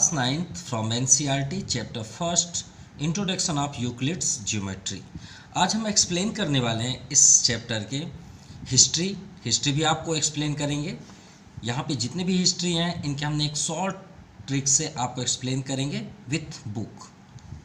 Class 9th from NCERT chapter first introduction of Euclid's geometry. आज हम explain करने वाले हैं इस चैप्टर के हिस्ट्री भी आपको एक्सप्लेन करेंगे। यहाँ पे जितने भी हिस्ट्री हैं इनके हमने एक शॉर्ट ट्रिक से आपको एक्सप्लेन करेंगे विथ बुक।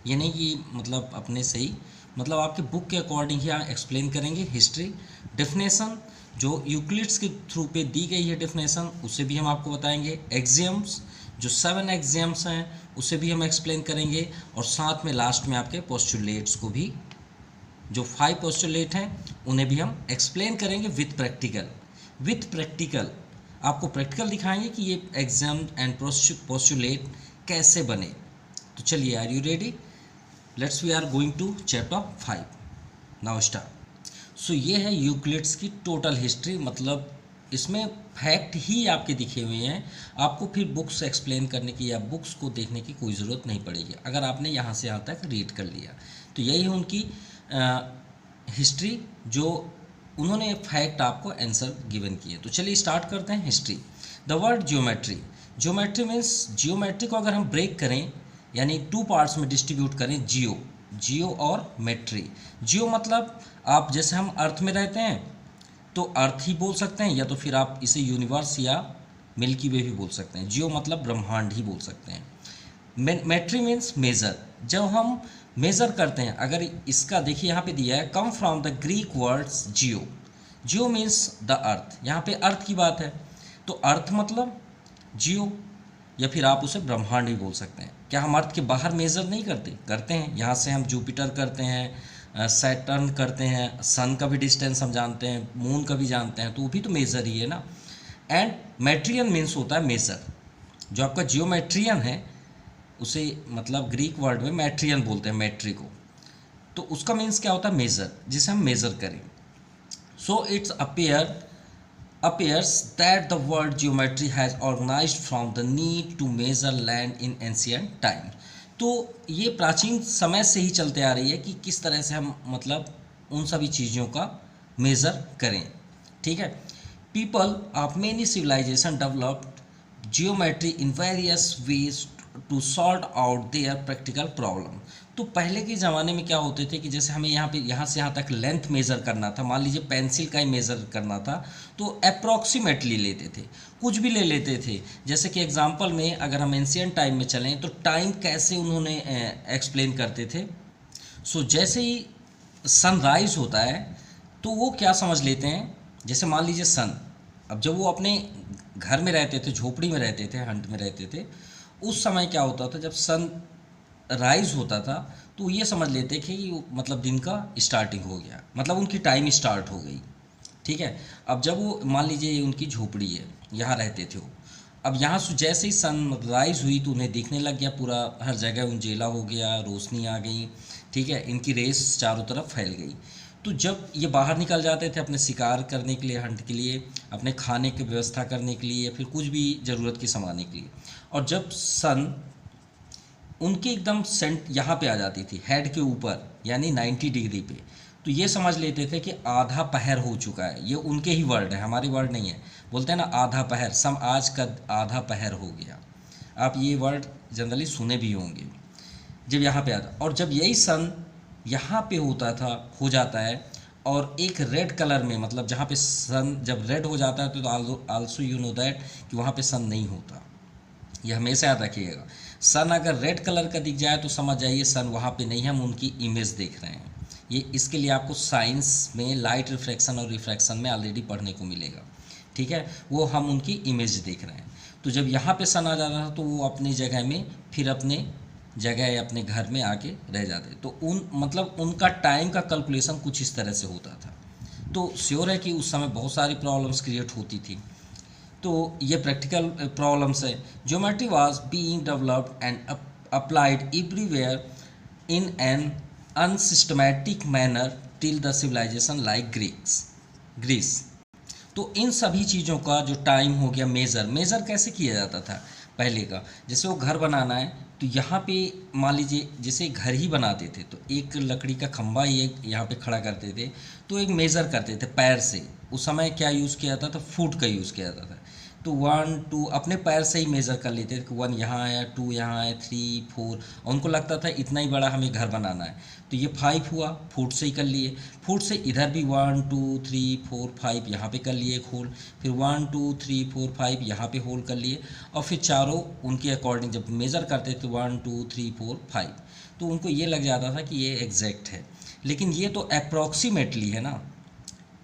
ये नहीं कि मतलब अपने से ही, मतलब आपके बुक के अकॉर्डिंग ही एक्सप्लेन करेंगे हिस्ट्री। डेफिनेशन जो यूक्लिड्स के थ्रू पे दी गई है डेफिनेशन उसे भी हम आपको बताएंगे। एग्जाम्स जो 7 एग्जाम्स हैं उसे भी हम एक्सप्लेन करेंगे, और साथ में लास्ट में आपके पोस्टुलेट्स को भी, जो 5 पोस्टुलेट हैं उन्हें भी हम एक्सप्लेन करेंगे विथ प्रैक्टिकल आपको प्रैक्टिकल दिखाएंगे कि ये एग्जाम एंड पोस्टुलेट कैसे बने। तो चलिए, are you ready? Let's we are going to chapter 5 now start. So ये है यूक्लिड्स की टोटल हिस्ट्री, मतलब इसमें फैक्ट ही आपके दिखे हुए हैं। आपको फिर बुक्स एक्सप्लेन करने की या बुक्स को देखने की कोई ज़रूरत नहीं पड़ेगी अगर आपने यहाँ से यहाँ तक रीड कर लिया। तो यही है उनकी हिस्ट्री, जो उन्होंने फैक्ट आपको आंसर गिवन किए। तो चलिए स्टार्ट करते हैं history. The word geometry means, geometry को अगर हम ब्रेक करें यानी 2 पार्ट्स में डिस्ट्रीब्यूट करें, जियो और मेट्री। जियो मतलब आप जैसे हम अर्थ में रहते हैं तो अर्थ ही बोल सकते हैं, या तो फिर आप इसे यूनिवर्स या मिल्की वे भी बोल सकते हैं। जियो मतलब ब्रह्मांड ही बोल सकते हैं। मेट्री मीन्स मेज़र, जब हम मेज़र करते हैं। अगर इसका देखिए यहाँ पे दिया है, come from the Greek words Jio means the earth. यहाँ पे अर्थ की बात है तो अर्थ मतलब जियो, या फिर आप उसे ब्रह्मांड ही बोल सकते हैं। क्या हम अर्थ के बाहर मेज़र नहीं करते हैं? यहाँ से हम जुपिटर करते हैं, सैटर्न करते हैं, सन का भी डिस्टेंस हम जानते हैं, मून का भी जानते हैं, तो वो भी तो मेज़र ही है ना। एंड मेट्रियन मीन्स होता है मेज़र। जो आपका जियोमेट्रियन है उसे मतलब ग्रीक वर्ड में मैट्रियन बोलते हैं, मेट्री को। तो उसका मीन्स क्या होता है? मेज़र, जिसे हम मेज़र करें। So it's appears that the word geometry has organized from the need to measure land in ancient time। तो ये प्राचीन समय से ही चलते आ रही है कि किस तरह से हम मतलब उन सभी चीज़ों का मेज़र करें। ठीक है। People of many civilization developed geometry in various ways to sort out their practical problem. तो पहले के ज़माने में क्या होते थे कि जैसे हमें यहाँ से यहाँ तक लेंथ मेज़र करना था, मान लीजिए पेंसिल का ही मेज़र करना था, तो अप्रॉक्सीमेटली लेते थे, कुछ भी ले लेते थे। जैसे कि एग्जांपल में अगर हम एंशिएंट टाइम में चलें तो टाइम कैसे उन्होंने एक्सप्लेन करते थे। सो जैसे ही सनराइज़ होता है तो वो क्या समझ लेते हैं, जैसे मान लीजिए सन, अब जब वो अपने घर में रहते थे, झोपड़ी में रहते थे, हंट में रहते थे, उस समय क्या होता था, जब सन राइज होता था तो ये समझ लेते कि मतलब दिन का स्टार्टिंग हो गया, मतलब उनकी टाइम स्टार्ट हो गई। ठीक है। अब जब वो मान लीजिए उनकी झोपड़ी है, यहाँ रहते थे वो, अब यहाँ से जैसे ही सन राइज हुई तो उन्हें दिखने लग गया, पूरा हर जगह उंजेला हो गया, रोशनी आ गई। ठीक है। इनकी रेस चारों तरफ फैल गई। तो जब ये बाहर निकल जाते थे अपने शिकार करने के लिए, हंट के लिए, अपने खाने की व्यवस्था करने के लिए, या फिर कुछ भी ज़रूरत की सामाने के लिए, और जब सन उनके एकदम सेंट यहाँ पे आ जाती थी, हेड के ऊपर, यानी 90 डिग्री पे, तो ये समझ लेते थे कि आधा पहर हो चुका है। ये उनके ही वर्ड है, हमारी वर्ड नहीं है। बोलते हैं ना आधा पहर, आज का आधा पहर हो गया। आप ये वर्ड जनरली सुने भी होंगे। जब यहाँ पे आता, और जब यही सन यहाँ पे हो जाता है, और एक रेड कलर में, मतलब जहाँ पे सन जब रेड हो जाता है तो आल्सो यू नो दैट कि वहाँ पे सन नहीं होता। ये हमेशा याद रखिएगा। सन अगर रेड कलर का दिख जाए तो समझ जाइए सन वहाँ पे नहीं है, हम उनकी इमेज देख रहे हैं। ये इसके लिए आपको साइंस में लाइट रिफ्रैक्शन और रिफ्रैक्शन में ऑलरेडी पढ़ने को मिलेगा। ठीक है। वो हम उनकी इमेज देख रहे हैं। तो जब यहाँ पे सन आ जाता था तो वो अपनी जगह में, फिर अपने जगह या अपने घर में आके रह जाते। तो मतलब उनका टाइम का कैलकुलेशन कुछ इस तरह से होता था। तो श्योर है कि उस समय बहुत सारी प्रॉब्लम्स क्रिएट होती थी। तो ये प्रैक्टिकल प्रॉब्लम्स है। Geometry was being developed and applied everywhere in an unsystematic manner till the civilization like Greece. तो इन सभी चीज़ों का जो टाइम हो गया, मेज़र कैसे किया जाता था पहले का, जैसे वो घर बनाना है तो यहाँ पे मान लीजिए जैसे घर ही बनाते थे तो एक लकड़ी का खंभा ही एक यहाँ पे खड़ा करते थे, तो एक मेज़र करते थे पैर से। उस समय क्या यूज़ किया जाता था? फुट का यूज़ किया जाता था। तो 1 2 अपने पैर से ही मेज़र कर लेते थे कि 1 यहाँ आया, 2 यहाँ आया, 3 4, और उनको लगता था इतना ही बड़ा हमें घर बनाना है। तो ये 5 हुआ, फुट से ही कर लिए। फुट से इधर भी 1 2 3 4 5 यहाँ पे कर लिए एक होल, फिर 1 2 3 4 5 यहाँ पे होल कर लिए, और फिर चारों उनके अकॉर्डिंग जब मेज़र करते थे 1 2 3 4 5, तो उनको ये लग जाता था कि ये एग्जैक्ट है। लेकिन ये तो अप्रॉक्सीमेटली है ना,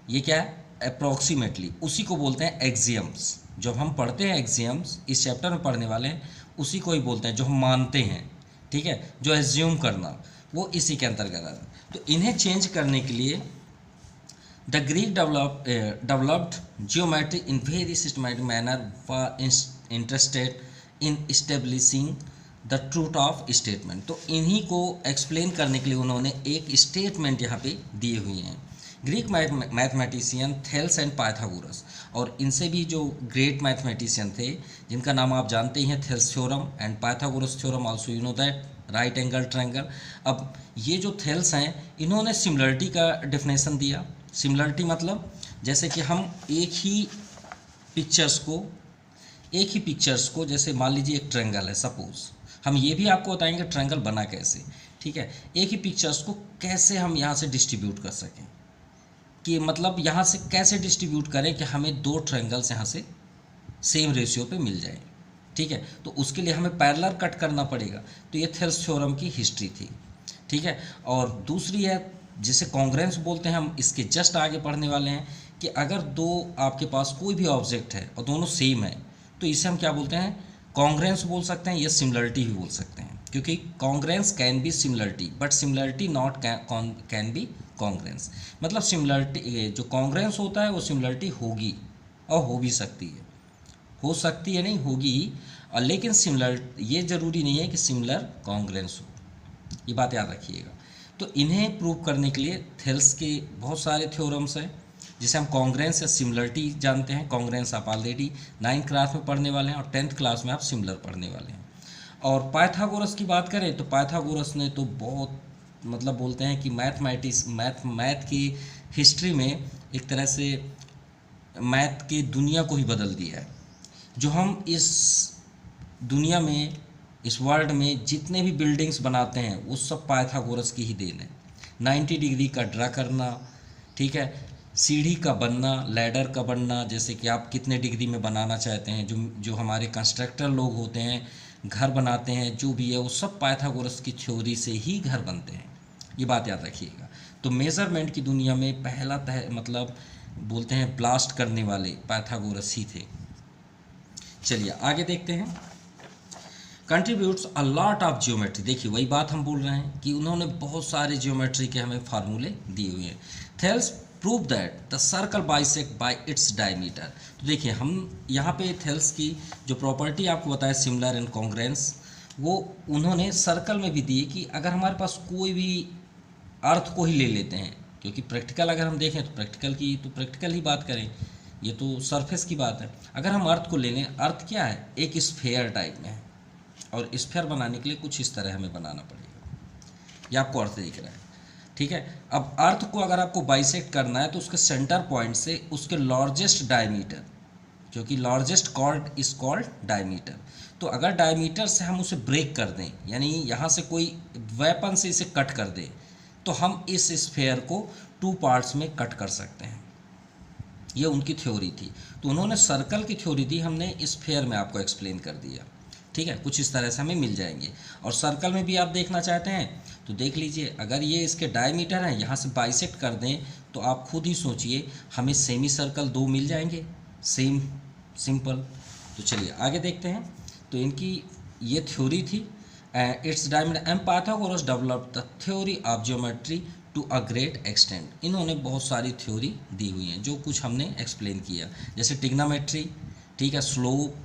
ये क्या है, अप्रॉक्सीमेटली, उसी को बोलते हैं एक्सियम्स। जब हम पढ़ते हैं एक्सियम्स, इस चैप्टर में पढ़ने वाले हैं, उसी को ही बोलते हैं जो हम मानते हैं, ठीक है, जो एज्यूम करना, वो इसी के अंतर्गत आता है। तो इन्हें चेंज करने के लिए the Greek developed geometry in very systematic manner for interested in establishing the truth of statement. तो इन्हीं को एक्सप्लेन करने के लिए उन्होंने एक स्टेटमेंट यहाँ पे दिए हुए हैं। Greek mathematician Thales and Pythagoras, और इनसे भी जो ग्रेट मैथमेटिशियन थे जिनका नाम आप जानते ही हैं, Thales theorem and Pythagoras theorem, also you know that, right angle triangle. अब ये जो थेल्स हैं, इन्होंने सिमिलरिटी का डेफिनेशन दिया। सिमिलरिटी मतलब जैसे कि हम एक ही पिक्चर्स को जैसे मान लीजिए एक ट्रायंगल है, सपोज हम ये भी आपको बताएंगे ट्रायंगल बना कैसे, ठीक है, एक ही पिक्चर्स को कैसे हम यहाँ से डिस्ट्रीब्यूट कर सकें, कि मतलब यहाँ से कैसे डिस्ट्रीब्यूट करें कि हमें दो ट्रायंगल्स यहाँ से सेम रेशियो पे मिल जाए, ठीक है। तो उसके लिए हमें पैरेलल कट करना पड़ेगा। तो ये थेल्स थ्योरम की हिस्ट्री थी, ठीक है। और दूसरी है जिसे कॉन्ग्रेंस बोलते हैं, हम इसके जस्ट आगे पढ़ने वाले हैं, कि अगर दो आपके पास कोई भी ऑब्जेक्ट है और दोनों सेम है, तो इसे हम क्या बोलते हैं, कॉन्ग्रेंस बोल सकते हैं, या सिमिलरिटी भी बोल सकते हैं, क्योंकि congruence can be similarity but similarity not can be congruence. मतलब सिमिलरिटी, जो कॉन्ग्रेंस होता है वो सिमिलरिटी होगी और हो भी सकती है, हो सकती है नहीं, होगी, और लेकिन सिमिलर, ये ज़रूरी नहीं है कि सिमिलर कॉन्ग्रेंस हो, ये बात याद रखिएगा। तो इन्हें प्रूव करने के लिए थेल्स के बहुत सारे थ्योरम्स हैं, जिसे हम कॉन्ग्रेंस या सिमिलरिटी जानते हैं। कॉन्ग्रेंस आप ऑलरेडी 9th क्लास में पढ़ने वाले हैं, और 10th क्लास में आप सिमिलर पढ़ने वाले हैं। और पाइथागोरस की बात करें तो पाइथागोरस ने तो बहुत, मतलब बोलते हैं कि मैथ की हिस्ट्री में एक तरह से मैथ की दुनिया को ही बदल दिया है। जो हम इस दुनिया में, इस वर्ल्ड में जितने भी बिल्डिंग्स बनाते हैं, वो सब पाइथागोरस की ही देन है। 90 डिग्री का ड्रा करना, ठीक है, सीढ़ी का बनना, लैडर का बनना, जैसे कि आप कितने डिग्री में बनाना चाहते हैं, जो हमारे कंस्ट्रक्टर लोग होते हैं, घर बनाते हैं, जो भी है वो सब पाइथागोरस की थ्योरी से ही घर बनते हैं, ये बात याद रखिएगा। तो मेज़रमेंट की दुनिया में पहला मतलब बोलते हैं ब्लास्ट करने वाले पाइथागोरस ही थे। चलिए आगे देखते हैं। Contributes a lot of geometry, देखिए वही बात हम बोल रहे हैं कि उन्होंने बहुत सारे जियोमेट्री के हमें फार्मूले दिए हुए हैं। Thales prove that the circle bisect bye its diameter. तो देखिए हम यहाँ पे थेल्स की जो प्रॉपर्टी आपको बताया, सिमिलर एंड कॉन्ग्रेंस, वो उन्होंने सर्कल में भी दी कि अगर हमारे पास कोई भी अर्थ को ही ले लेते हैं, क्योंकि प्रैक्टिकल अगर हम देखें तो प्रैक्टिकल ही बात करें, ये तो सरफेस की बात है। अगर हम अर्थ को ले लें, अर्थ क्या है, एक स्फेयर टाइप में है, और स्फेयर बनाने के लिए कुछ इस तरह हमें बनाना पड़ेगा, ये आपको अर्थ दिख रहा है, ठीक है। अब अर्थ को अगर आपको बाइसेक्ट करना है तो उसके सेंटर पॉइंट से उसके लार्जेस्ट डायमीटर, क्योंकि largest chord is called diameter, तो अगर डायमीटर से हम उसे ब्रेक कर दें, यानी यहाँ से कोई वेपन से इसे कट कर दें, तो हम इस स्फेयर को 2 पार्ट्स में कट कर सकते हैं। ये उनकी थ्योरी थी। तो उन्होंने सर्कल की थ्योरी दी, हमने स्फेयर में आपको एक्सप्लेन कर दिया, ठीक है। कुछ इस तरह से हमें मिल जाएंगे। और सर्कल में भी आप देखना चाहते हैं तो देख लीजिए, अगर ये इसके डायमीटर हैं, यहाँ से बाइसेक्ट कर दें, तो आप खुद ही सोचिए हमें सेमी सर्कल 2 मिल जाएंगे, सेम सिंपल। तो चलिए आगे देखते हैं। तो इनकी ये थ्योरी थी, it's diameter, and Pythagoras developed the theory of geometry to a great extent. इन्होंने बहुत सारी थ्योरी दी हुई हैं, जो कुछ हमने एक्सप्लेन किया, जैसे ट्रिग्नोमेट्री, ठीक है, स्लोप,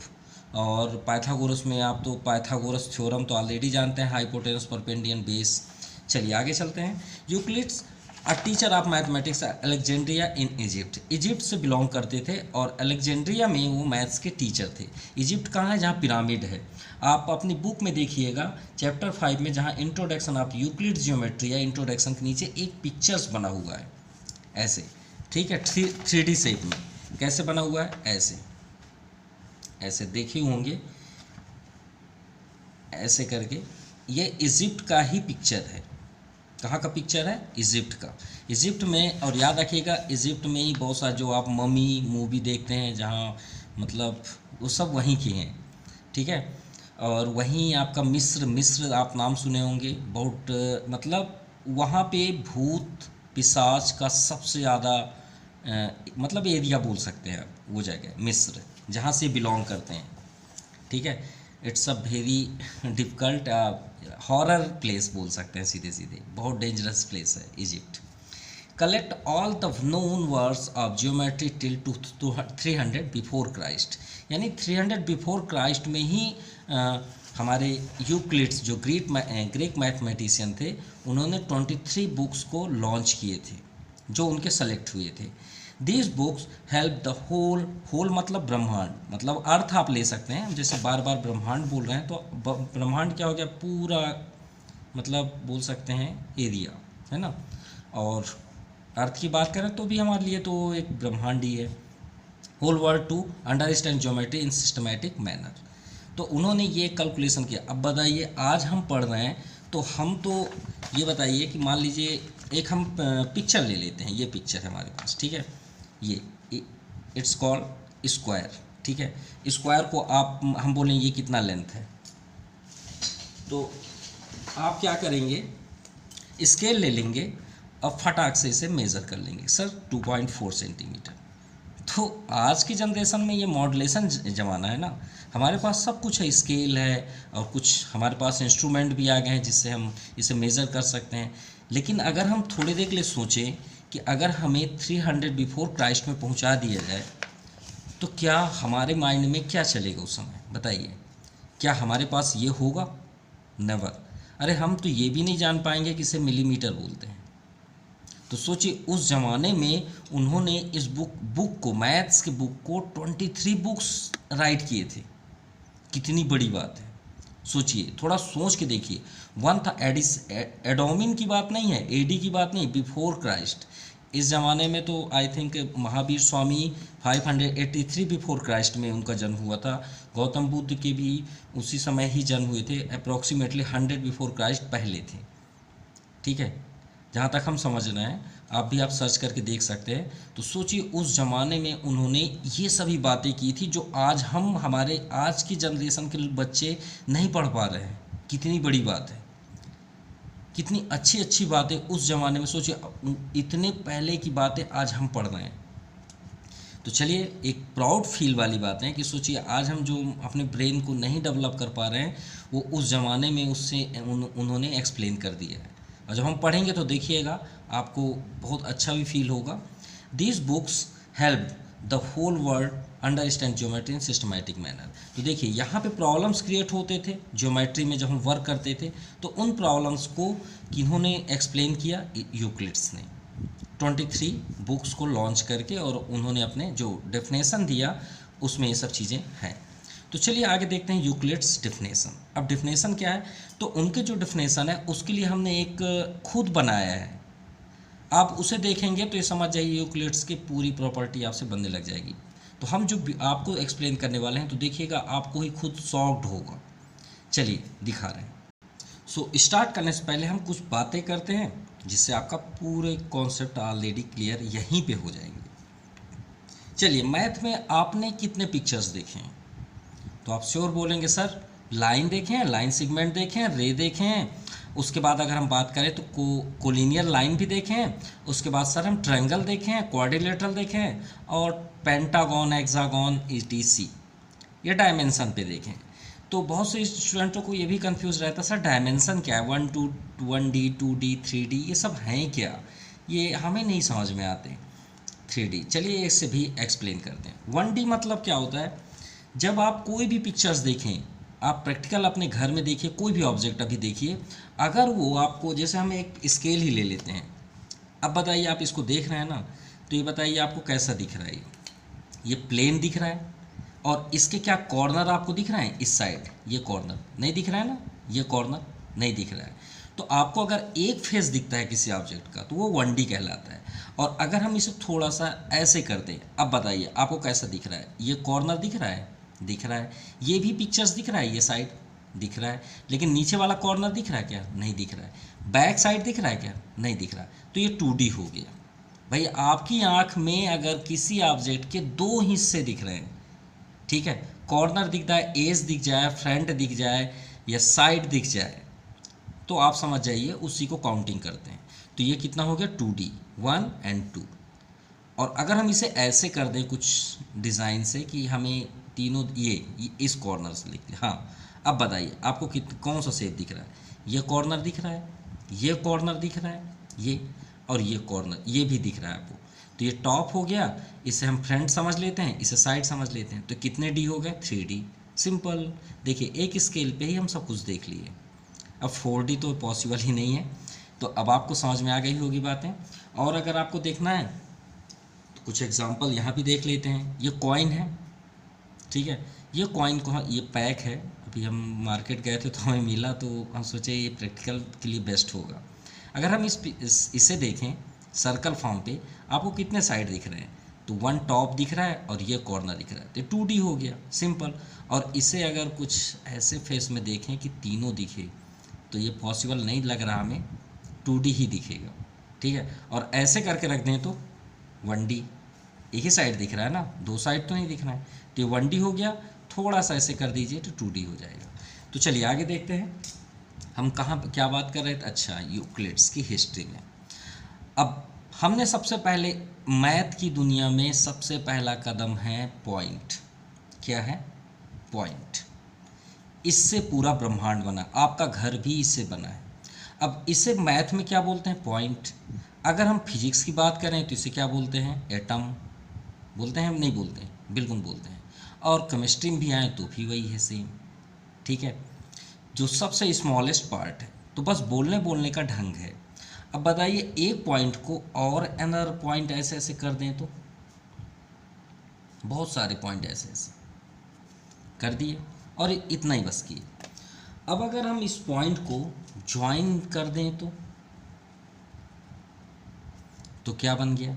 और पाइथागोरस में आप तो पाइथागोरस थ्योरम तो ऑलरेडी जानते हैं, हाइपोटेनस परपेंडियन बेस। चलिए आगे चलते हैं। Euclid's a teacher of mathematics Alexandria in Egypt, Egypt से बिलोंग करते थे, और अलेक्जेंड्रिया में वो मैथ्स के टीचर थे। इजिप्ट कहाँ है, जहाँ पिरामिड है। आप अपनी बुक में देखिएगा चैप्टर 5 में, जहाँ इंट्रोडक्शन ऑफ यूक्लिड्स ज्योमेट्री है, इंट्रोडक्शन के नीचे एक पिक्चर्स बना हुआ है ऐसे, ठीक है, 3D शेप में। कैसे बना हुआ है, ऐसे, ऐसे देखे होंगे ऐसे करके। ये इजिप्ट का ही पिक्चर है। कहाँ का पिक्चर है? इजिप्ट का। इजिप्ट में, और याद रखिएगा इजिप्ट में ही बहुत सारा जो आप ममी मूवी देखते हैं जहाँ मतलब वो सब वहीं के हैं, ठीक है। और वहीं आपका मिस्र आप नाम सुने होंगे, बहुत मतलब वहाँ पे भूत पिशाच का सबसे ज़्यादा मतलब एरिया बोल सकते हैं आप, वो जगह मिस्र जहाँ से बिलोंग करते हैं, ठीक है। It's a very difficult horror place बोल सकते हैं, सीधे सीधे बहुत डेंजरस प्लेस है Egypt. Collect all the known words of geometry till 300 before Christ, यानी 300 बिफोर क्राइस्ट में ही हमारे यूक्लिड्स जो ग्रीक मैथमेटिशियन थे, उन्होंने 23 बुक्स को लॉन्च किए थे जो उनके सेलेक्ट हुए थे। These books help the whole मतलब ब्रह्मांड, मतलब अर्थ आप ले सकते हैं, जैसे बार बार ब्रह्मांड बोल रहे हैं तो ब्रह्मांड क्या हो गया? पूरा मतलब बोल सकते हैं एरिया, है ना। और अर्थ की बात करें तो भी हमारे लिए तो एक ब्रह्मांड ही है। Whole world to understand geometry in systematic manner, तो उन्होंने ये कैलकुलेशन किया। अब बताइए आज हम पढ़ रहे हैं तो हम तो ये बताइए कि मान लीजिए एक हम पिक्चर ले लेते हैं, ये पिक्चर है हमारे पास, ठीक है। ये इट्स कॉल्ड स्क्वायर, ठीक है। स्क्वायर को आप हम बोलें ये कितना लेंथ है, तो आप क्या करेंगे? स्केल ले लेंगे और फटाक से इसे मेज़र कर लेंगे, सर 2.4 सेंटीमीटर। तो आज की जनरेशन में ये मॉड्यूलेशन ज़माना है ना, हमारे पास सब कुछ है, स्केल है और कुछ हमारे पास इंस्ट्रूमेंट भी आ गए हैं जिससे हम इसे मेज़र कर सकते हैं। लेकिन अगर हम थोड़ी देर के लिए सोचें कि अगर हमें 300 बिफोर क्राइस्ट में पहुंचा दिया जाए तो क्या हमारे माइंड में क्या चलेगा उस समय? बताइए, क्या हमारे पास ये होगा? नेवर। अरे हम तो ये भी नहीं जान पाएंगे कि इसे मिलीमीटर बोलते हैं। तो सोचिए उस ज़माने में उन्होंने इस बुक को, मैथ्स के बुक को 23 बुक्स राइट किए थे। कितनी बड़ी बात है, सोचिए, थोड़ा सोच के देखिए। वन था एडोमिन की बात नहीं है, एडी की बात नहीं, बिफोर क्राइस्ट। इस ज़माने में तो I think Mahavir Swami 583 before Christ में उनका जन्म हुआ था। गौतम बुद्ध के भी उसी समय ही जन्म हुए थे, अप्रॉक्सीमेटली 100 बिफोर क्राइस्ट पहले थे, ठीक है। जहाँ तक हम समझ रहे हैं, आप भी आप सर्च करके देख सकते हैं। तो सोचिए उस ज़माने में उन्होंने ये सभी बातें की थी जो आज हम, हमारे आज की जनरेशन के बच्चे नहीं पढ़ पा रहे हैं। कितनी बड़ी बात है, कितनी अच्छी अच्छी बातें उस ज़माने में, सोचिए इतने पहले की बातें आज हम पढ़ रहे हैं। तो चलिए, एक प्राउड फील वाली बात है कि सोचिए आज हम जो अपने ब्रेन को नहीं डेवलप कर पा रहे हैं वो उस ज़माने में उससे उन्होंने एक्सप्लेन कर दिया है। और जब हम पढ़ेंगे तो देखिएगा आपको बहुत अच्छा भी फील होगा। These books help the whole world understand geometry in systematic manner. तो देखिए यहाँ पे प्रॉब्लम्स क्रिएट होते थे ज्योमेट्री में जब हम वर्क करते थे, तो उन प्रॉब्लम्स को किन्होंने एक्सप्लेन किया? यूक्लिड्स ने 23 बुक्स को लॉन्च करके, और उन्होंने अपने जो डेफिनेशन दिया उसमें ये सब चीज़ें हैं। तो चलिए आगे देखते हैं यूक्लिड्स डेफिनेशन। अब डेफिनेशन क्या है? तो उनके जो डेफिनेशन है उसके लिए हमने एक खुद बनाया है। आप उसे देखेंगे तो ये समझ जाइए यूक्लिड्स की पूरी प्रॉपर्टी आपसे बनने लग जाएगी। तो हम जो आपको एक्सप्लेन करने वाले हैं तो देखिएगा आपको ही खुद शॉक्ड होगा। चलिए दिखा रहे हैं। सो स्टार्ट करने से पहले हम कुछ बातें करते हैं जिससे आपका पूरे कॉन्सेप्ट ऑलरेडी क्लियर यहीं पे हो जाएंगे। चलिए, मैथ में आपने कितने पिक्चर्स देखे हैं? तो आप श्योर बोलेंगे सर लाइन देखे हैं, लाइन सेगमेंट देखे हैं, रे देखे हैं, उसके बाद अगर हम बात करें तो कोलिनियर लाइन भी देखे हैं, उसके बाद सर हम ट्रायंगल देखे हैं, क्वाड्रिलेटरल देखे हैं, और पेंटागन, हेक्सागन, ईटीसी ये डायमेंशन पे देखें। तो बहुत से स्टूडेंटों को ये भी कंफ्यूज रहता है सर डायमेंशन क्या है, 1D 2D 3D ये सब हैं क्या? ये हमें नहीं समझ में आते। 3D चलिए इससे भी एक्सप्लेन करते हैं। 1D मतलब क्या होता है? जब आप कोई भी पिक्चर्स देखें, आप प्रैक्टिकल अपने घर में देखिए, कोई भी ऑब्जेक्ट अभी देखिए, अगर वो आपको, जैसे हम एक स्केल ही ले लेते हैं, अब बताइए आप इसको देख रहे हैं ना, तो ये बताइए आपको कैसा दिख रहा है? ये प्लेन दिख रहा है, और इसके क्या कॉर्नर आपको दिख रहा है? इस साइड ये कॉर्नर नहीं दिख रहा है ना, ये कॉर्नर नहीं दिख रहा है। तो आपको अगर एक फेस दिखता है किसी ऑब्जेक्ट का तो वो 1D कहलाता है। और अगर हम इसे थोड़ा सा ऐसे करते हैं, अब बताइए आपको कैसा दिख रहा है? ये कॉर्नर दिख रहा है, दिख रहा है। ये भी पिक्चर्स दिख रहा है, ये साइड दिख रहा है, लेकिन नीचे वाला कॉर्नर दिख रहा है क्या? नहीं दिख रहा है। बैक साइड दिख रहा है क्या? नहीं दिख रहा। तो ये 2D हो गया। भाई आपकी आंख में अगर किसी ऑब्जेक्ट के दो हिस्से दिख रहे हैं, ठीक है, कॉर्नर दिख रहा है, एज दिख जाए, फ्रंट दिख जाए या साइड दिख जाए, तो आप समझ जाइए उसी को काउंटिंग करते हैं। तो ये कितना हो गया? 2D, 1 and 2। और अगर हम इसे ऐसे कर दें कुछ डिज़ाइन से कि हमें तीनों ये इस कॉर्नर से लिख लें। हाँ, अब बताइए आपको कौन सा शेप दिख रहा है? ये कॉर्नर दिख रहा है, ये कॉर्नर दिख रहा है, ये और ये कॉर्नर, ये भी दिख रहा है आपको। तो ये टॉप हो गया, इसे हम फ्रंट समझ लेते हैं, इसे साइड समझ लेते हैं। तो कितने डी हो गए? 3D। सिंपल। देखिए एक स्केल पे ही हम सब कुछ देख लिए। अब 4D तो पॉसिबल ही नहीं है। तो अब आपको समझ में आ गई होगी बातें। और अगर आपको देखना है तो कुछ एग्जांपल यहाँ भी देख लेते हैं। ये कॉइन है, ठीक है, ये कॉइन को ये पैक है। अभी हम मार्केट गए थे तो हमें मिला, तो हम सोचे ये प्रैक्टिकल के लिए बेस्ट होगा। अगर हम इसे देखें सर्कल फॉर्म पे, आपको कितने साइड दिख रहे हैं? तो 1 टॉप दिख रहा है और ये कॉर्नर दिख रहा है, तो 2D हो गया, सिंपल। और इसे अगर कुछ ऐसे फेस में देखें कि तीनों दिखे, तो ये पॉसिबल नहीं लग रहा, हमें 2D ही दिखेगा, ठीक है। और ऐसे करके रख दें तो 1D, एक ही साइड दिख रहा है ना, दो साइड तो नहीं दिख रहा है। तो ये 1D हो गया। थोड़ा सा ऐसे कर दीजिए तो 2D हो जाएगा। तो चलिए आगे देखते हैं हम कहाँ क्या बात कर रहे थे। अच्छा, यूक्लिड्स की हिस्ट्री में। अब हमने सबसे पहले मैथ की दुनिया में सबसे पहला कदम है पॉइंट। क्या है? पॉइंट। इससे पूरा ब्रह्मांड बना, आपका घर भी इससे बना है। अब इसे मैथ में क्या बोलते हैं? पॉइंट। अगर हम फिजिक्स की बात करें तो इसे क्या बोलते हैं? एटम बोलते हैं। हम नहीं बोलते हैं? बिल्कुल बोलते हैं। और केमिस्ट्री में भी आए तो भी वही है, सेम, ठीक है, जो सबसे स्मॉलेस्ट पार्ट है। तो बस बोलने का ढंग है। अब बताइए एक पॉइंट को और अनदर पॉइंट ऐसे ऐसे कर दें तो बहुत सारे पॉइंट ऐसे ऐसे कर दिए और इतना ही बस किए। अब अगर हम इस पॉइंट को ज्वाइन कर दें तो क्या बन गया?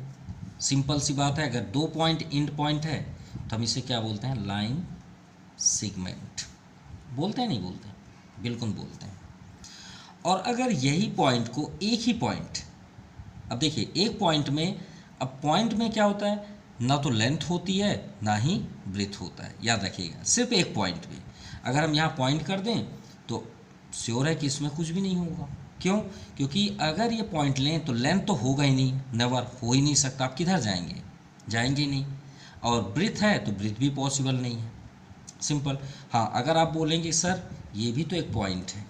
सिंपल सी बात है। अगर दो पॉइंट एंड पॉइंट है तो हम इसे क्या बोलते हैं? Line segment. बोलते हैं नहीं बोलते? बिल्कुल बोलते हैं। और अगर यही पॉइंट को एक ही पॉइंट, अब देखिए एक पॉइंट में, अब पॉइंट में क्या होता है? ना तो लेंथ होती है ना ही ब्रेथ होता है, याद रखिएगा, सिर्फ एक पॉइंट पे। अगर हम यहाँ पॉइंट कर दें तो श्योर है कि इसमें कुछ भी नहीं होगा। क्यों? क्योंकि अगर ये पॉइंट लें तो लेंथ तो होगा ही नहीं, नेवर, हो ही नहीं सकता। आप किधर जाएंगे? जाएंगे नहीं। और ब्रेथ है तो ब्रेथ भी पॉसिबल नहीं है, सिंपल। हाँ, अगर आप बोलेंगे सर ये भी तो एक पॉइंट है,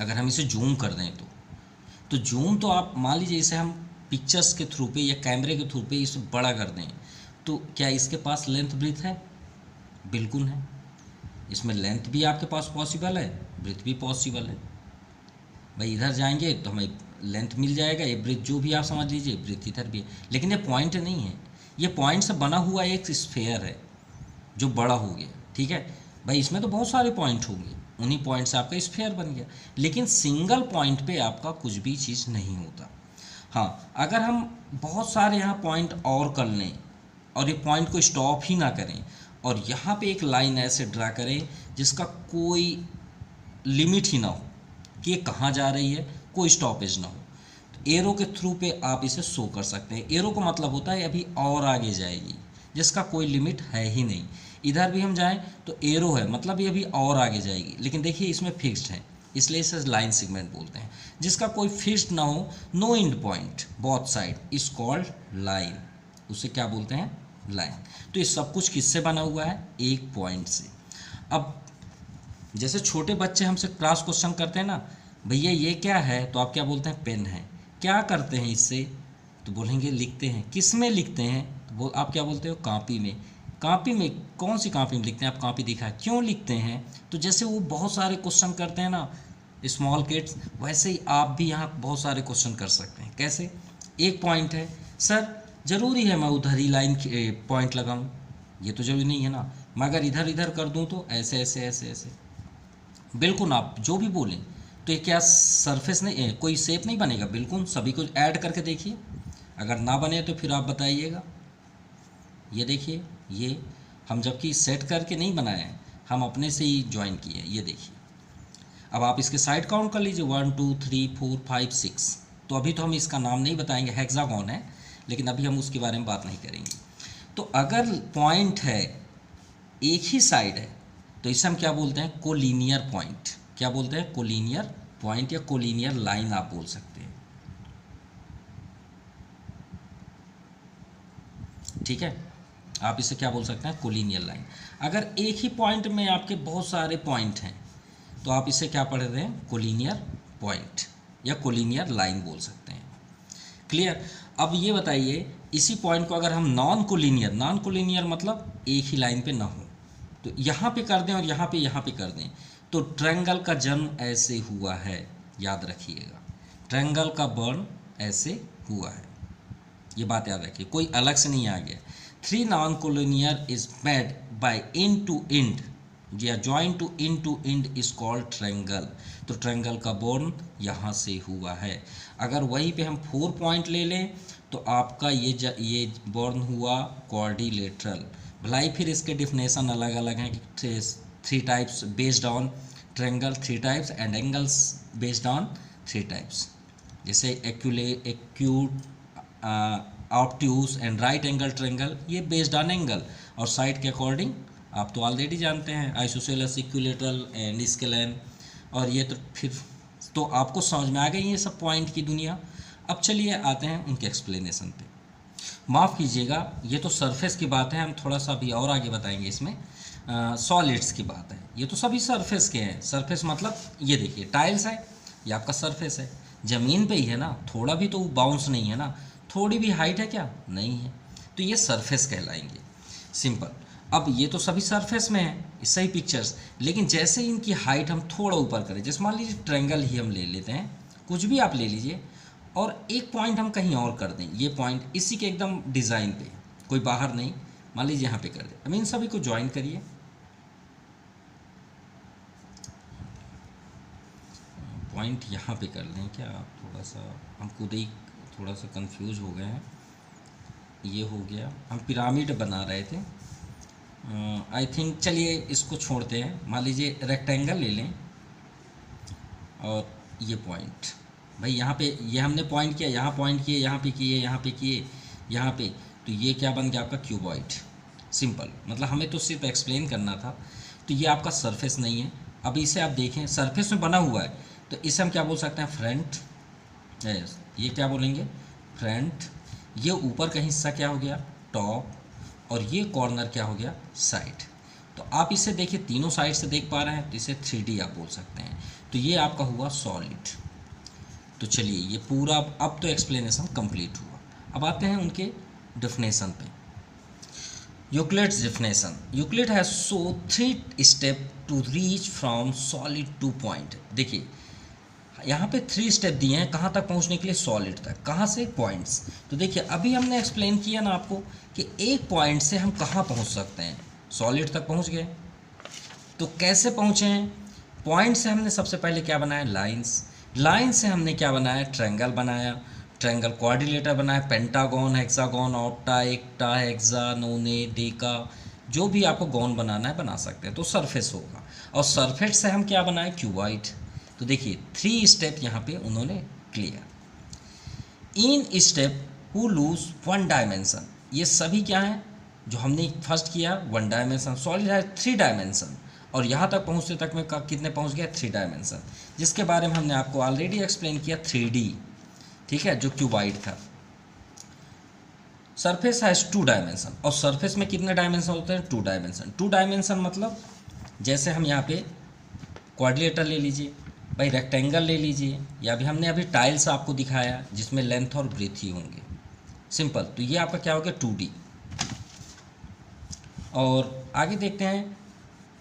अगर हम इसे जूम कर दें तो जूम तो आप मान लीजिए इसे हम पिक्चर्स के थ्रू पे या कैमरे के थ्रू पे इसे बड़ा कर दें, तो क्या इसके पास लेंथ ब्रेथ है? बिल्कुल है। इसमें लेंथ भी आपके पास पॉसिबल है, ब्रेथ भी पॉसिबल है। भाई इधर जाएंगे तो हमें लेंथ मिल जाएगा, ये ब्रेथ जो भी आप समझ लीजिए, ब्रेथ इधर भी है। लेकिन ये पॉइंट नहीं है, ये पॉइंट से बना हुआ एक स्फेयर है जो बड़ा हो गया, ठीक है। भाई इसमें तो बहुत सारे पॉइंट होंगे, उन्हीं पॉइंट से आपका स्फेयर बन गया। लेकिन सिंगल पॉइंट पे आपका कुछ भी चीज़ नहीं होता। हाँ, अगर हम बहुत सारे यहाँ पॉइंट और कर लें और ये पॉइंट को स्टॉप ही ना करें और यहाँ पे एक लाइन ऐसे ड्रा करें जिसका कोई लिमिट ही ना हो कि ये कहाँ जा रही है, कोई स्टॉपेज ना हो, तो एरो के थ्रू पे आप इसे शो कर सकते हैं। एरो का मतलब होता है अभी और आगे जाएगी, जिसका कोई लिमिट है ही नहीं। इधर भी हम जाएं तो एरो है, मतलब ये अभी और आगे जाएगी, लेकिन देखिए इसमें फिक्स्ड है, इसलिए इसे लाइन सेगमेंट बोलते हैं। जिसका कोई फिक्स्ड ना हो, no end point both side is called line, उसे क्या बोलते हैं? लाइन। तो ये सब कुछ किससे बना हुआ है? एक पॉइंट से। अब जैसे छोटे बच्चे हमसे क्लास क्वेश्चन करते हैं ना, भैया ये क्या है, तो आप क्या बोलते हैं? पेन है। क्या करते हैं इससे? तो बोलेंगे लिखते हैं। किस में लिखते हैं? तो वो आप क्या बोलते हो? कॉपी में। कॉपी में? कौन सी कॉपी में लिखते हैं? आप कॉपी दिखा, क्यों लिखते हैं? तो जैसे वो बहुत सारे क्वेश्चन करते हैं ना स्मॉल किड्स, वैसे ही आप भी यहाँ बहुत सारे क्वेश्चन कर सकते हैं। कैसे? एक पॉइंट है, सर ज़रूरी है मैं उधर ही लाइन पॉइंट लगाऊँ? ये तो ज़रूरी नहीं है ना। मैं अगर इधर इधर कर दूँ तो ऐसे ऐसे ऐसे ऐसे, बिल्कुल आप जो भी बोलें। तो ये क्या सरफेस नहीं, कोई शेप नहीं बनेगा? बिल्कुल, सभी को ऐड करके देखिए, अगर ना बने तो फिर आप बताइएगा। ये देखिए ये, हम जबकि सेट करके नहीं बनाए हैं, हम अपने से ही ज्वाइन किए हैं। ये देखिए, अब आप इसके साइड काउंट कर लीजिए, 1 2 3 4 5 6। तो अभी तो हम इसका नाम नहीं बताएंगे, हेक्सागोन है, लेकिन अभी हम उसके बारे में बात नहीं करेंगे। तो अगर पॉइंट है, एक ही साइड है, तो इसे हम क्या बोलते हैं? Collinear point. क्या बोलते हैं? कोलिनियर पॉइंट या कोलिनियर लाइन आप बोल सकते हैं। ठीक है, आप इसे क्या बोल सकते हैं? Collinear line. अगर एक ही पॉइंट में आपके बहुत सारे पॉइंट हैं, तो आप इसे क्या पढ़ रहे हैं? कोलिनियर पॉइंट या कोलिनियर लाइन बोल सकते हैं। क्लियर? अब ये बताइए, इसी पॉइंट को अगर हम नॉन कोलिनियर मतलब एक ही लाइन पे ना हो, तो यहाँ पे कर दें और यहाँ पे कर दें, तो ट्रायंगल का जन्म ऐसे हुआ है। याद रखिएगा, ट्रायंगल का बर्न ऐसे हुआ है। ये बात याद रखिए, कोई अलग से नहीं आ गया। 3 non collinear is made by end to end या join to end is called triangle. तो ट्रायंगल का बॉर्न यहाँ से हुआ है। अगर वहीं पे हम 4 पॉइंट ले लें, तो आपका ये बॉर्न हुआ क्वाड्रिलेटरल। भलाई फिर इसके डिफिनेशन अलग अलग हैं कि 3 types based on triangle, 3 types and angles based on 3 types. जैसे acute, obtuse and right angle triangle, ये बेस्ड ऑन एंगल और साइड के अकॉर्डिंग आप तो ऑलरेडी जानते हैं, आइसोसेलेस, इक्विलेटरल एंड स्केलेन। और ये तो फिर तो आपको समझ में आ गई ये सब पॉइंट की दुनिया। अब चलिए आते हैं उनके एक्सप्लेनेशन पे। माफ़ कीजिएगा, ये तो सरफेस की बात है, हम थोड़ा सा अभी और आगे बताएंगे। इसमें सॉलिड्स की बात है। ये तो सभी सरफेस के हैं। सरफेस मतलब ये देखिए, टाइल्स है, ये आपका सरफेस है, ज़मीन पे ही है ना, थोड़ा भी तो बाउंस नहीं है ना, थोड़ी भी हाइट है क्या? नहीं है, तो ये सरफेस कहलाएंगे। सिंपल। अब ये तो सभी सरफेस में है, सही पिक्चर्स, लेकिन जैसे इनकी हाइट हम थोड़ा ऊपर करें, जैसे मान लीजिए ट्रायंगल ही हम ले लेते हैं, कुछ भी आप ले लीजिए, और एक पॉइंट हम कहीं और कर दें, ये पॉइंट इसी के एकदम डिज़ाइन पे, कोई बाहर नहीं, मान लीजिए यहाँ पे कर दें। अब इन सभी को ज्वाइन करिए। पॉइंट यहाँ पे कर लें क्या? थोड़ा सा हम खुद ही थोड़ा सा कंफ्यूज हो गए हैं। ये हो गया, हम पिरामिड बना रहे थे, आई थिंक। चलिए इसको छोड़ते हैं। मान लीजिए रेक्टेंगल ले लें और ये पॉइंट, भाई यहाँ पे ये हमने पॉइंट किया, यहाँ पॉइंट किए, यहाँ पे किए, यहाँ पे किए, यहाँ पे, तो ये क्या बन गया? आपका क्यूबॉइड। सिंपल, मतलब हमें तो सिर्फ एक्सप्लेन करना था। तो ये आपका सरफेस नहीं है। अब इसे आप देखें, सरफेस में बना हुआ है, तो इसे हम क्या बोल सकते हैं? फ्रंट। ये क्या बोलेंगे? फ्रंट। ये ऊपर का हिस्सा क्या हो गया? टॉप। और ये कॉर्नर क्या हो गया? साइड। तो आप इसे देखिए, तीनों साइड से देख पा रहे हैं, तो इसे 3D आप बोल सकते हैं। तो ये आपका हुआ सॉलिड। तो चलिए, ये पूरा अब तो एक्सप्लेनेशन कंप्लीट हुआ। अब आते हैं उनके डेफिनेशन पे। Euclid's definition. Euclid has show 3 step to reach from solid to point. देखिए यहाँ पे 3 स्टेप दिए हैं कहाँ तक पहुँचने के लिए? सॉलिड तक। कहाँ से? पॉइंट्स। तो देखिए अभी हमने एक्सप्लेन किया ना आपको कि एक पॉइंट से हम कहाँ पहुँच सकते हैं? सॉलिड तक पहुँच गए। तो कैसे पहुँचे हैं? पॉइंट से हमने सबसे पहले क्या बनाया? लाइंस। लाइन से हमने क्या बनाया? ट्रायंगल बनाया। ट्रायंगल क्वाड्रिलेटर बनाया, पेंटागन, हेक्सागन, ऑक्टा, एक्टा, हेक्सा, नोने, डेका, जो भी आपको गॉन बनाना है बना सकते हैं। तो सरफेस होगा, और सरफेस से हम क्या बनाए? क्यूबॉइड। तो देखिए 3 स्टेप यहाँ पे उन्होंने clear. In step who lose 1 dimension. ये सभी क्या हैं जो हमने फर्स्ट किया? 1 डायमेंशन। सॉलिड है 3 डायमेंशन, और यहाँ तक पहुँचते तक में कितने पहुँच गया? 3 डायमेंशन, जिसके बारे में हमने आपको ऑलरेडी एक्सप्लेन किया 3D, ठीक है, जो क्यूबॉइड था। सरफेस हैज 2 डायमेंशन, और सरफेस में कितने डायमेंशन होते हैं? 2 डायमेंशन। 2 डायमेंशन मतलब जैसे हम यहाँ पे क्वाड्रिलेटर ले लीजिए, भाई रेक्टेंगल ले लीजिए, या भी हमने अभी टाइल्स आपको दिखाया जिसमें लेंथ और ब्रेथ ही होंगे। सिंपल। तो ये आपका क्या हो गया? 2D। और आगे देखते हैं।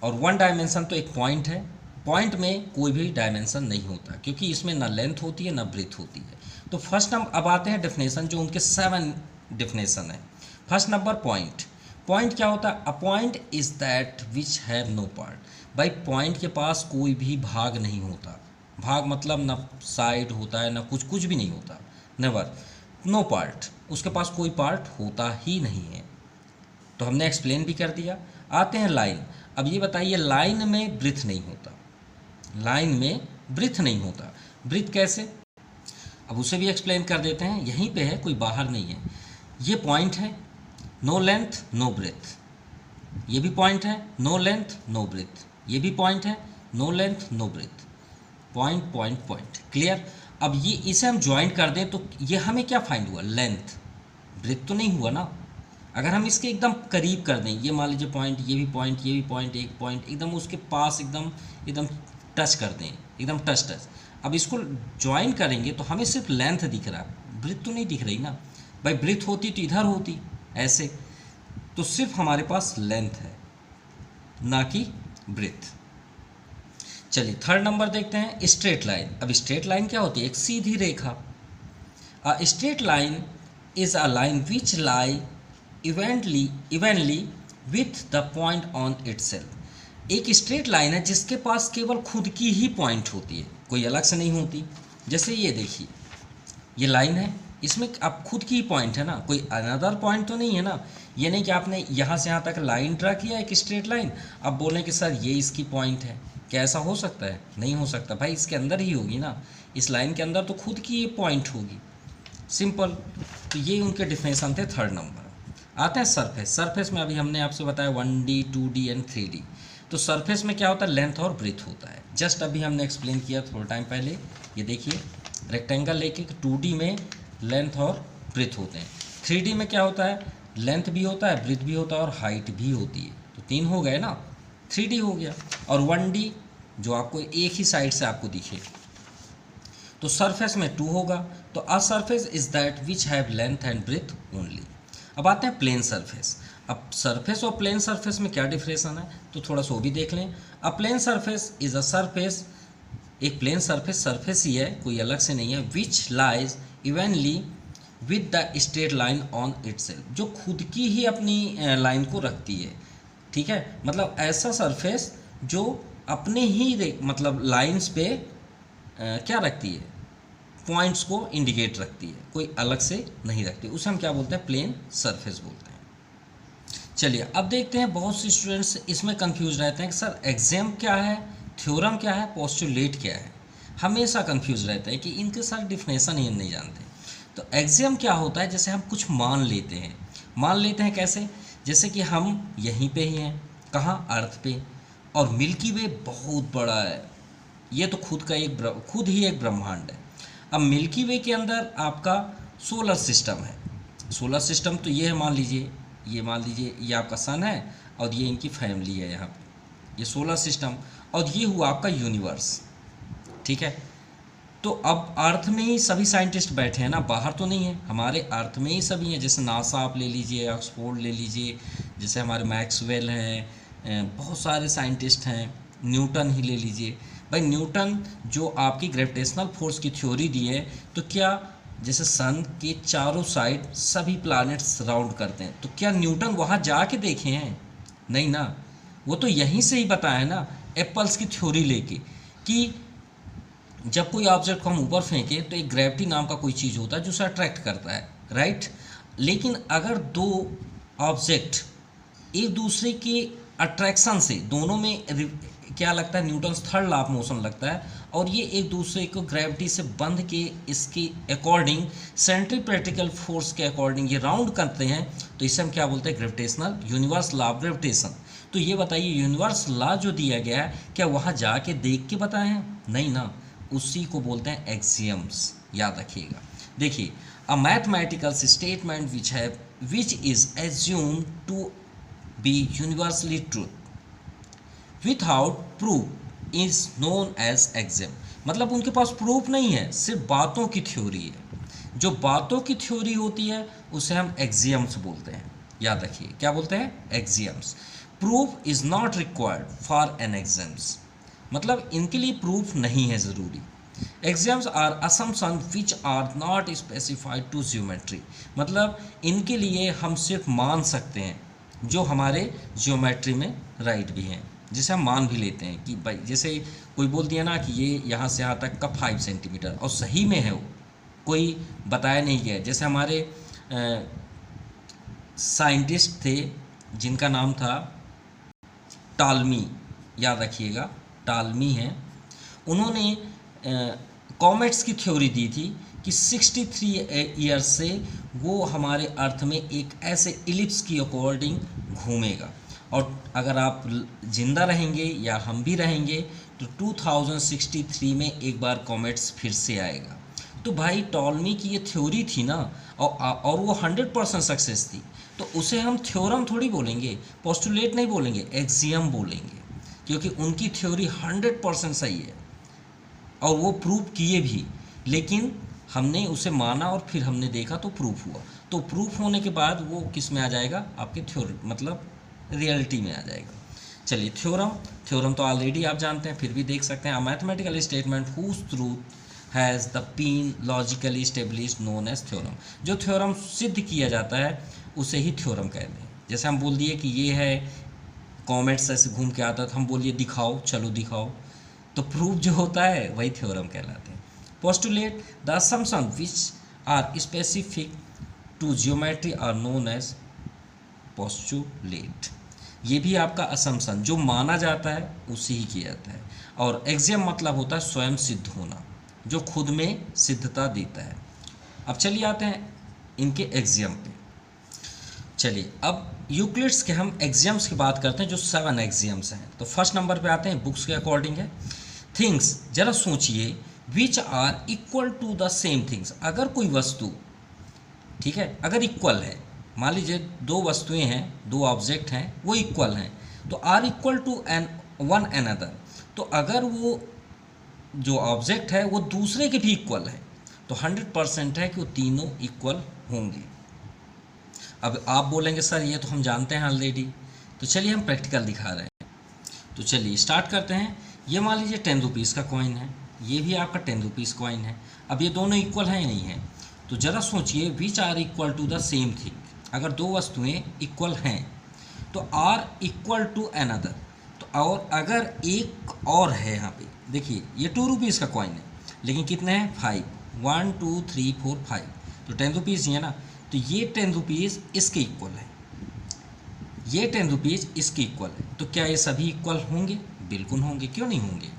और 1 डायमेंशन तो एक पॉइंट है, पॉइंट में कोई भी डायमेंशन नहीं होता, क्योंकि इसमें ना लेंथ होती है ना ब्रेथ होती है। तो फर्स्ट हम अब आते हैं डेफिनेशन, जो उनके 7 डेफिनेशन है। First number point. पॉइंट क्या होता है? A point is that which have no part. भाई पॉइंट के पास कोई भी भाग नहीं होता। भाग मतलब ना साइड होता है ना कुछ भी नहीं होता, नेवर, नो पार्ट। उसके पास कोई पार्ट होता ही नहीं है। तो हमने एक्सप्लेन भी कर दिया। आते हैं लाइन। अब ये बताइए लाइन में ब्रीथ नहीं होता, लाइन में ब्रीथ नहीं होता, ब्रीथ कैसे? अब उसे भी एक्सप्लेन कर देते हैं, यहीं पे है, कोई बाहर नहीं है। ये पॉइंट है, नो लेंथ नो ब्रेथ, ये भी पॉइंट है, नो लेंथ नो ब्रेथ, ये भी पॉइंट है, no length no breadth, point point point, clear. अब ये इसे हम ज्वाइन कर दें तो ये हमें क्या फाइंड हुआ? लेंथ, ब्रेथ तो नहीं हुआ ना। अगर हम इसके एकदम करीब कर दें, ये मान लीजिए पॉइंट, ये भी पॉइंट, ये भी पॉइंट, एक पॉइंट एकदम उसके पास एकदम एकदम टच कर दें, एकदम टच टच। अब इसको ज्वाइन करेंगे तो हमें सिर्फ लेंथ दिख रहा है, ब्रीथ तो नहीं दिख रही ना भाई। ब्रीथ होती तो इधर होती ऐसे, तो सिर्फ हमारे पास लेंथ है ना कि ब्रीथ। चलिए थर्ड नंबर देखते हैं, स्ट्रेट लाइन। अब स्ट्रेट लाइन क्या होती है? एक सीधी रेखा। A straight line is a line which lie evenly with the point on itself. एक स्ट्रेट लाइन है जिसके पास केवल खुद की ही पॉइंट होती है, कोई अलग से नहीं होती। जैसे ये देखिए, ये लाइन है, इसमें अब खुद की ही पॉइंट है ना, कोई अनदर पॉइंट तो नहीं है ना। ये नहीं कि आपने यहाँ से यहाँ तक लाइन ड्रा किया एक स्ट्रेट लाइन, अब बोलें कि सर ये इसकी पॉइंट है, क्या ऐसा हो सकता है? नहीं हो सकता भाई, इसके अंदर ही होगी ना, इस लाइन के अंदर तो खुद की ये पॉइंट होगी, सिंपल। तो ये उनके डिफिनेशन थे थर्ड नंबर। आते हैं सरफेस। सरफेस में अभी हमने आपसे बताया 1D 2D एंड 3D। तो सरफेस में क्या होता है? लेंथ और ब्रीथ होता है। जस्ट अभी हमने एक्सप्लेन किया थोड़ा टाइम पहले। ये देखिए रेक्टेंगल लेके 2D में लेंथ और ब्रीथ होते हैं, 3D में क्या होता है? लेंथ भी होता है, ब्रीथ भी होता है और हाइट भी होती है। तो 3 हो गए ना, 3D हो गया। और 1D जो आपको एक ही साइड से आपको दिखे, तो सरफेस में 2 होगा। तो a surface is that which have length and breadth only. अब आते हैं प्लेन सरफेस। अब सरफेस और प्लेन सरफेस में क्या डिफरेंशन है, तो थोड़ा सा वो भी देख लें। A plane surface is a surface, एक प्लेन सरफेस सरफेस ही है, कोई अलग से नहीं है। Which lies evenly with the straight line on itself, जो खुद की ही अपनी लाइन को रखती है, ठीक है। मतलब ऐसा सरफेस जो अपने ही मतलब लाइंस पे क्या रखती है? पॉइंट्स को इंडिकेट रखती है, कोई अलग से नहीं रखती, उसे हम क्या बोलते हैं? प्लेन सरफेस बोलते हैं। चलिए अब देखते हैं, बहुत से स्टूडेंट्स इसमें कंफ्यूज रहते हैं कि सर एक्सियम क्या है, थ्योरम क्या है, पोस्टुलेट क्या है। हमेशा कंफ्यूज रहते हैं कि इनके सारे डिफिनेशन ही नहीं जानते। तो एक्सियम क्या होता है? जैसे हम कुछ मान लेते हैं, मान लेते हैं कैसे? जैसे कि हम यहीं पे ही हैं, कहाँ? अर्थ पे, और मिल्की वे बहुत बड़ा है, ये तो खुद ही एक ब्रह्मांड है। अब मिल्की वे के अंदर आपका सोलर सिस्टम है, सोलर सिस्टम तो ये है, मान लीजिए ये आपका सन है और ये इनकी फैमिली है यहाँ पे, ये सोलर सिस्टम, और ये हुआ आपका यूनिवर्स, ठीक है। तो अब अर्थ में ही सभी साइंटिस्ट बैठे हैं ना, बाहर तो नहीं है, हमारे अर्थ में ही सभी हैं। जैसे नासा आप ले लीजिए, ऑक्सफोर्ड ले लीजिए, जैसे हमारे मैक्सवेल हैं, बहुत सारे साइंटिस्ट हैं, न्यूटन ही ले लीजिए। भाई न्यूटन जो आपकी ग्रेविटेशनल फोर्स की थ्योरी दी है, तो क्या जैसे सन के चारों साइड सभी प्लैनेट्स राउंड करते हैं, तो क्या न्यूटन वहाँ जाके देखे हैं? नहीं ना, वो तो यहीं से ही बताया है ना, एप्पल्स की थ्योरी लेके, कि जब कोई ऑब्जेक्ट को हम ऊपर फेंकें तो एक ग्रेविटी नाम का कोई चीज़ होता है जो उसे अट्रैक्ट करता है, राइट। लेकिन अगर दो ऑब्जेक्ट एक दूसरे के अट्रैक्शन से, दोनों में क्या लगता है? Newton's third law of motion लगता है, और ये एक दूसरे को ग्रेविटी से बंध के इसके अकॉर्डिंग, सेंट्रीपेटिकल फोर्स के अकॉर्डिंग ये राउंड करते हैं, तो इसे हम क्या बोलते हैं? Gravitational universe law of gravitation. तो ये बताइए, यूनिवर्स लॉ जो दिया गया है, क्या वहाँ जाके देख के बताए हैं? नहीं ना, उसी को बोलते हैं एक्सियम्स, याद रखिएगा। देखिए, a mathematical statement which is assumed to be universally truth without proof is known as axiom. मतलब उनके पास प्रूफ नहीं है, सिर्फ बातों की थ्योरी है। जो बातों की थ्योरी होती है उसे हम एक्सियम्स बोलते हैं, याद रखिए, क्या बोलते हैं? Axioms. Proof is not required for an axioms, मतलब इनके लिए प्रूफ नहीं है ज़रूरी। Axioms are assumption which are not specified to geometry, मतलब इनके लिए हम सिर्फ मान सकते हैं जो हमारे ज्योमेट्री में राइट भी हैं, जिसे हम मान भी लेते हैं कि भाई, जैसे कोई बोल दिया ना कि ये यहाँ से यहाँ तक का 5 सेंटीमीटर, और सही में है, वो कोई बताया नहीं गया। जैसे हमारे साइंटिस्ट थे जिनका नाम था टॉलमी, याद रखिएगा टॉलमी हैं, उन्होंने कॉमेट्स की थ्योरी दी थी कि 63 ईयर्स से वो हमारे अर्थ में एक ऐसे इलिप्स की अकॉर्डिंग घूमेगा, और अगर आप जिंदा रहेंगे या हम भी रहेंगे तो 2063 में एक बार कॉमेट्स फिर से आएगा। तो भाई टॉलमी की ये थ्योरी थी ना, और वो 100% सक्सेस थी, तो उसे हम थ्योरम थोड़ी बोलेंगे, पोस्टुलेट नहीं बोलेंगे, एक्सियम बोलेंगे, क्योंकि उनकी थ्योरी 100% सही है और वो प्रूव किए भी। लेकिन हमने उसे माना और फिर हमने देखा तो प्रूफ हुआ, तो प्रूफ होने के बाद वो किस में आ जाएगा, आपके थ्योरी मतलब रियलिटी में आ जाएगा। चलिए थ्योरम तो ऑलरेडी आप जानते हैं, फिर भी देख सकते हैं। A mathematical statement whose truth has the been logically established known as theorem. जो थ्योरम सिद्ध किया जाता है उसे ही थ्योरम कहते हैं। जैसे हम बोल दिए कि ये है कॉमेट्स ऐसे घूम के आता, तो हम बोलिए दिखाओ, चलो दिखाओ, तो प्रूफ जो होता है वही थ्योरम कहलाते हैं। Postulate the assumption which are specific to geometry are known as postulate. ये भी आपका असम्पशन जो माना जाता है उसे ही किया जाता है। और एक्सियम मतलब होता है स्वयं सिद्ध होना, जो खुद में सिद्धता देता है। अब चलिए आते हैं इनके एक्सियम पे। चलिए अब यूक्लिड्स के हम एक्सियम्स की बात करते हैं, जो 7 एक्सियम्स हैं। तो फर्स्ट नंबर पे आते हैं, बुक्स के अकॉर्डिंग है, थिंग्स, जरा सोचिए, which are equal to the same things. अगर कोई वस्तु, ठीक है, अगर इक्वल है, मान लीजिए दो वस्तुएं हैं, दो ऑब्जेक्ट हैं, वो इक्वल हैं, तो are equal to one another. तो अगर वो जो ऑब्जेक्ट है वो दूसरे के भी इक्वल है, तो 100% है कि वो तीनों इक्वल होंगे। अब आप बोलेंगे सर ये तो हम जानते हैं ऑलरेडी, तो चलिए हम प्रैक्टिकल दिखा रहे हैं। तो चलिए स्टार्ट करते हैं। ये मान लीजिए 10 रुपीज़ का कॉइन है, ये भी आपका 10 रुपीज़ कॉइन है। अब ये दोनों इक्वल हैं या नहीं है, तो ज़रा सोचिए, which are equal to the same thing. अगर दो वस्तुएं इक्वल हैं तो आर इक्वल टू अनदर, तो और अगर एक और है, यहाँ पे देखिए ये 2 रुपीज़ का कॉइन है, लेकिन कितने हैं 5, 1 2 3 4 5, तो 10 रुपीज़ ही है ना, तो ये 10 रुपीज़ इसके इक्वल है, ये 10 रुपीज़ इसके इक्वल है। तो क्या ये सभी इक्वल होंगे? बिल्कुल होंगे, क्यों नहीं होंगे।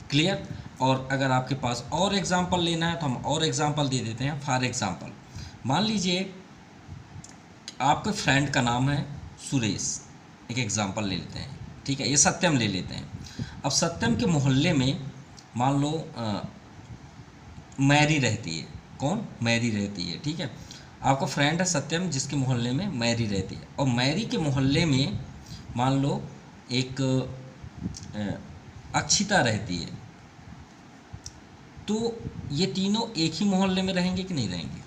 क्लियर। और अगर आपके पास और एग्जाम्पल लेना है तो हम और एग्जाम्पल दे देते हैं। फॉर एग्जाम्पल मान लीजिए आपके फ्रेंड का नाम है सुरेश, एक एग्जाम्पल ले लेते हैं, ठीक है, ये सत्यम ले लेते हैं। अब सत्यम के मोहल्ले में मान लो मैरी रहती है। कौन? मैरी रहती है, ठीक है। आपका फ्रेंड है सत्यम, जिसके मोहल्ले में मैरी रहती है, और मैरी के मोहल्ले में मान लो एक अक्षिता रहती है। तो ये तीनों एक ही मोहल्ले में रहेंगे कि नहीं रहेंगे?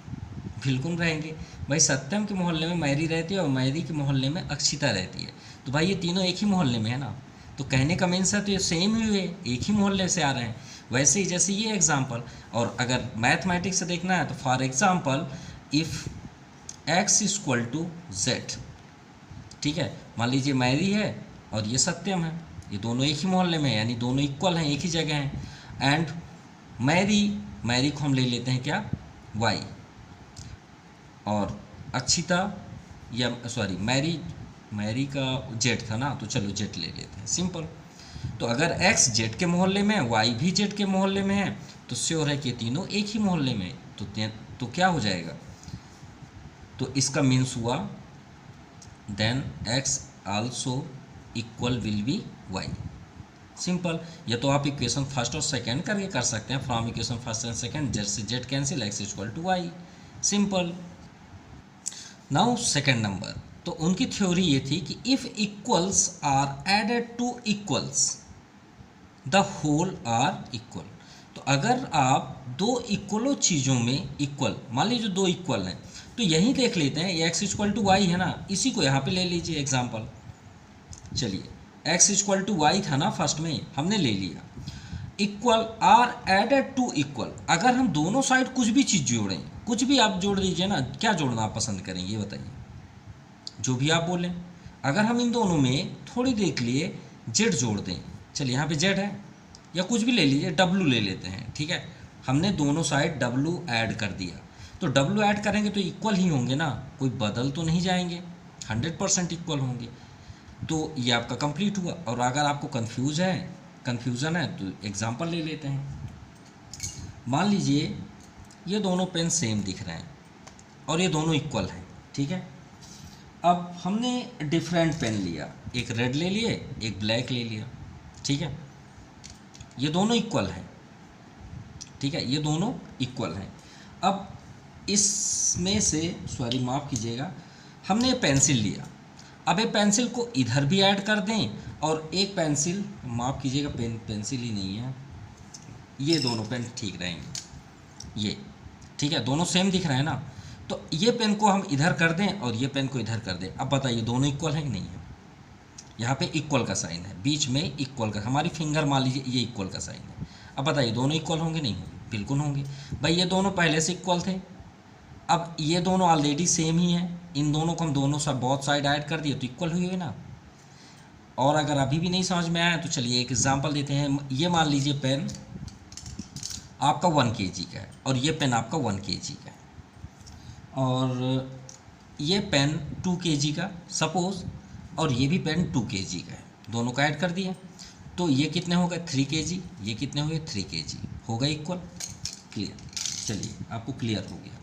बिल्कुल रहेंगे। भाई सत्यम के मोहल्ले में मैरी रहती है और मैरी के मोहल्ले में अक्षिता रहती है, तो भाई ये तीनों एक ही मोहल्ले में है ना, तो कहने का मीन्स है तो ये सेम ही हुए, एक ही मोहल्ले से आ रहे हैं। वैसे ही जैसे ये एग्जाम्पल, और अगर मैथमेटिक्स से देखना है तो for example if x equal to Z, ठीक है, मान लीजिए मैरी है और ये सत्यम है, ये दोनों एक ही मोहल्ले में है, यानी दोनों इक्वल हैं, एक ही जगह हैं। एंड मैरी को हम ले लेते हैं क्या, y, और अक्षिता या सॉरी मैरी का जेड था ना, तो चलो जेड ले लेते हैं, सिंपल। तो अगर x जेड के मोहल्ले में है, y भी जेड के मोहल्ले में है, तो श्योर है कि तीनों एक ही मोहल्ले में, तो क्या हो जाएगा, तो इसका मीन्स हुआ then x also equal will be y, simple. या तो आप इक्वेशन फर्स्ट और सेकंड करके कर सकते हैं, from equation first and second Z से Z cancel, x equal to y, simple. Now second number, तो उनकी थ्योरी ये थी कि if equals are added to equals the whole are equal. तो अगर आप दो इक्वलों चीज़ों में इक्वल, मान लीजिए दो इक्वल हैं, तो यही देख लेते हैं, ये x इक्वल टू वाई है ना, इसी को यहाँ पे ले लीजिए एग्जाम्पल। चलिए x इक्वल टू वाई था ना फर्स्ट में, हमने ले लिया, equal are added to equal. अगर हम दोनों साइड कुछ भी चीज़ जोड़ें, कुछ भी आप जोड़ दीजिए ना, क्या जोड़ना आप पसंद करेंगे ये बताइए, जो भी आप बोलें। अगर हम इन दोनों में थोड़ी देर के लिए जेड जोड़ दें, चलिए यहाँ पे जेड है, या कुछ भी ले लीजिए, डब्लू ले लेते हैं, ठीक है, हमने दोनों साइड डब्लू ऐड कर दिया, तो डब्लू ऐड करेंगे तो इक्वल ही होंगे ना, कोई बदल तो नहीं जाएंगे, 100% इक्वल होंगे। तो ये आपका कंप्लीट हुआ। और अगर आपको कन्फ्यूज़न है तो एग्जांपल ले लेते हैं। मान लीजिए ये दोनों पेन सेम दिख रहे हैं और ये दोनों इक्वल हैं, ठीक है। अब हमने डिफरेंट पेन लिया, एक रेड ले लिए, एक ब्लैक ले लिया, ठीक है। ये दोनों इक्वल हैं, ठीक है, ये दोनों इक्वल हैं। अब इसमें से सॉरी माफ़ कीजिएगा, हमने पेंसिल लिया। अब एक पेंसिल को इधर भी ऐड कर दें और एक पेंसिल, माफ़ कीजिएगा पेंसिल ही नहीं है, ये दोनों पेन ठीक रहेंगे, ये ठीक है, दोनों सेम दिख रहे हैं ना। तो ये पेन को हम इधर कर दें और ये पेन को इधर कर दें। अब बताइए दोनों इक्वल है कि नहीं है? यहाँ पे इक्वल का साइन है, बीच में इक्वल का, हमारी फिंगर मान लीजिए ये इक्वल का साइन है। अब बताइए दोनों इक्वल होंगे नहीं होंगे? बिल्कुल होंगे भाई, ये दोनों पहले से इक्वल थे। अब ये दोनों ऑलरेडी सेम ही हैं, इन दोनों को हम दोनों सब बहुत साइड ऐड कर दिए तो इक्वल हुए ना। और अगर अभी भी नहीं समझ में आया तो चलिए एक एग्जांपल देते हैं। ये मान लीजिए पेन आपका 1 kg का है और ये पेन आपका 1 kg का है, और ये पेन 2 kg का सपोज़, और ये भी पेन 2 kg का है, दोनों का ऐड कर दिए तो ये कितने हो गए 3 kg, ये कितने हो गए 3 kg, हो गए इक्वल। क्लियर? चलिए आपको क्लियर हो गया।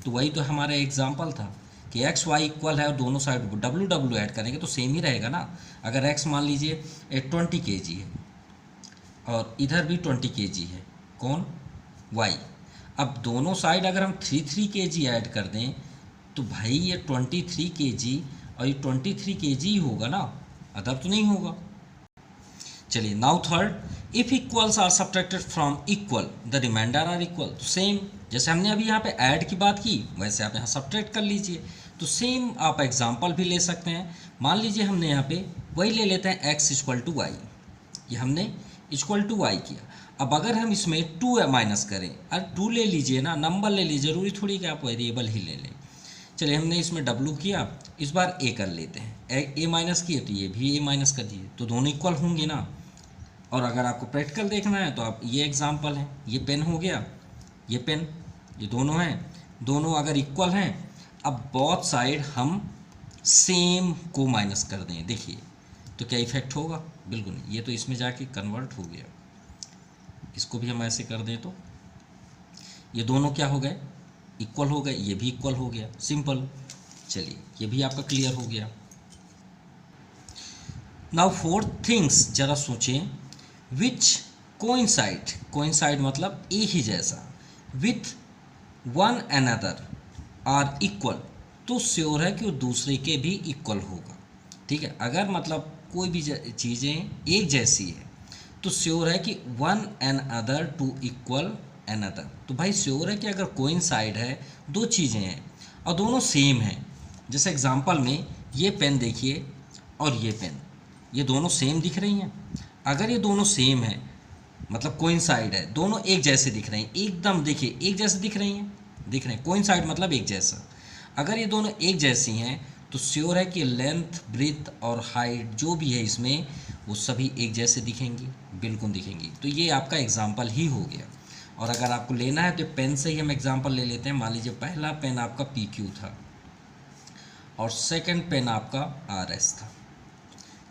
तो वही तो हमारा एग्जांपल था कि एक्स वाई इक्वल है और दोनों साइड डब्ल्यू डब्ल्यू ऐड करेंगे तो सेम ही रहेगा ना। अगर एक्स मान लीजिए 20 kg है और इधर भी 20 kg है, कौन? वाई। अब दोनों साइड अगर हम 3 kg ऐड कर दें तो भाई ये 23 kg और ये 23 kg ही होगा ना, अदर तो नहीं होगा। चलिए now third, if equals are subtracted from equal the reminder are equal. तो सेम जैसे हमने अभी यहाँ पे ऐड की बात की वैसे आप यहाँ सब्ट्रैक्ट कर लीजिए। तो सेम आप एग्जांपल भी ले सकते हैं। मान लीजिए हमने यहाँ पे वही ले लेते हैं x इक्वल टू वाई, ये हमने इक्वल टू वाई किया। अब अगर हम इसमें 2 माइनस करें, अरे 2 ले लीजिए ना, नंबर ले लीजिए, ज़रूरी थोड़ी कि आप वेरिएबल ही ले लें। चलिए हमने इसमें w किया, इस बार a कर लेते हैं, a माइनस किए तो ये भी a माइनस कर दिए, तो दोनों इक्वल होंगे ना। और अगर आपको प्रैक्टिकल देखना है तो आप ये एग्जांपल है, ये पेन हो गया, ये पेन, ये दोनों हैं, दोनों अगर इक्वल हैं, अब बोथ साइड हम सेम को माइनस कर दें, देखिए तो क्या इफेक्ट होगा? बिल्कुल नहीं, ये तो इसमें जाके कन्वर्ट हो गया। इसको भी हम ऐसे कर दें तो ये दोनों क्या हो गए? इक्वल हो गए, ये भी इक्वल हो गया, सिंपल। चलिए ये भी आपका क्लियर हो गया। नाउ फोर्थ थिंग्स, जरा सोचें, विच कोइंसाइड मतलब एक ही जैसा, with one another are equal, तो श्योर है कि वो दूसरे के भी इक्वल होगा। ठीक है, अगर मतलब कोई भी चीज़ें एक जैसी है तो श्योर है कि one an other to equal another. तो भाई श्योर है कि अगर कोइंसाइड है, दो चीज़ें हैं और दोनों सेम हैं, जैसे एग्जांपल में ये पेन देखिए और ये पेन, ये दोनों सेम दिख रही हैं। अगर ये दोनों सेम है मतलब कोइंसाइड है, दोनों एक जैसे दिख रहे हैं, एकदम देखिए एक जैसे दिख रही हैं, कोइंसाइड मतलब एक जैसा। अगर ये दोनों एक जैसी हैं तो श्योर है कि लेंथ, ब्रेथ और हाइट जो भी है इसमें वो सभी एक जैसे दिखेंगी, बिल्कुल दिखेंगी। तो ये आपका एग्जाम्पल ही हो गया। और अगर आपको लेना है तो पेन से ही हम एग्जाम्पल ले लेते हैं। मान लीजिए पहला पेन आपका PQ था और सेकंड पेन आपका RS था।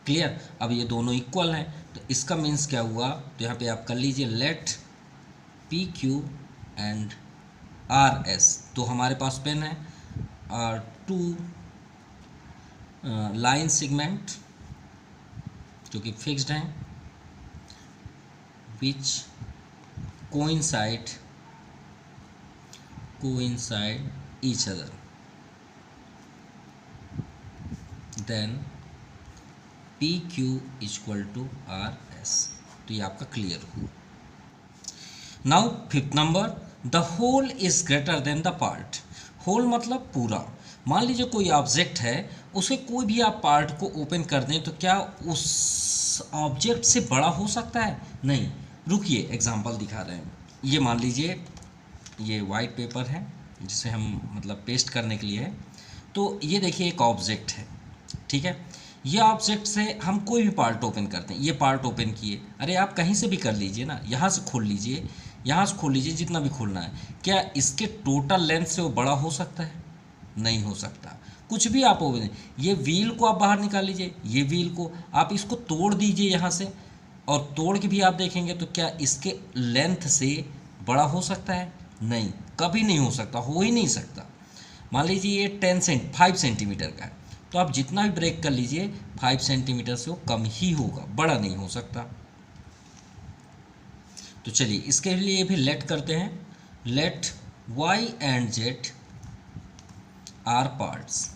क्लियर? अब ये दोनों इक्वल हैं तो इसका मीन्स क्या हुआ, तो यहाँ पे आप कर लीजिए लेट PQ एंड RS। तो हमारे पास पेन है और 2 लाइन सेगमेंट जो कि फिक्स्ड हैं, which coincide each other, then PQ equal to RS। तो ये आपका क्लियर हुआ। Now fifth number, the whole is greater than the part. Whole मतलब पूरा। मान लीजिए कोई ऑब्जेक्ट है, उसके कोई भी आप पार्ट को ओपन कर दें तो क्या उस ऑब्जेक्ट से बड़ा हो सकता है? नहीं। रुकिए एग्जांपल दिखा रहे हैं। ये मान लीजिए ये वाइट पेपर है जिसे हम मतलब पेस्ट करने के लिए है। तो ये देखिए एक ऑब्जेक्ट है, ठीक है। ये ऑब्जेक्ट से हम कोई भी पार्ट ओपन करते हैं, ये पार्ट ओपन किए, अरे आप कहीं से भी कर लीजिए ना, यहाँ से खोल लीजिए, यहाँ से खोल लीजिए, जितना भी खोलना है, क्या इसके टोटल लेंथ से वो बड़ा हो सकता है? नहीं हो सकता। कुछ भी आप ओवन, ये व्हील को आप बाहर निकाल लीजिए, ये व्हील को आप इसको तोड़ दीजिए यहाँ से, और तोड़ के भी आप देखेंगे तो क्या इसके लेंथ से बड़ा हो सकता है? नहीं, कभी नहीं हो सकता, हो ही नहीं सकता। मान लीजिए ये 5 सेंटीमीटर का है, तो आप जितना भी ब्रेक कर लीजिए 5 सेंटीमीटर से वो कम ही होगा, बड़ा नहीं हो सकता। तो चलिए इसके लिए भी लेट करते हैं। Let y and z are parts,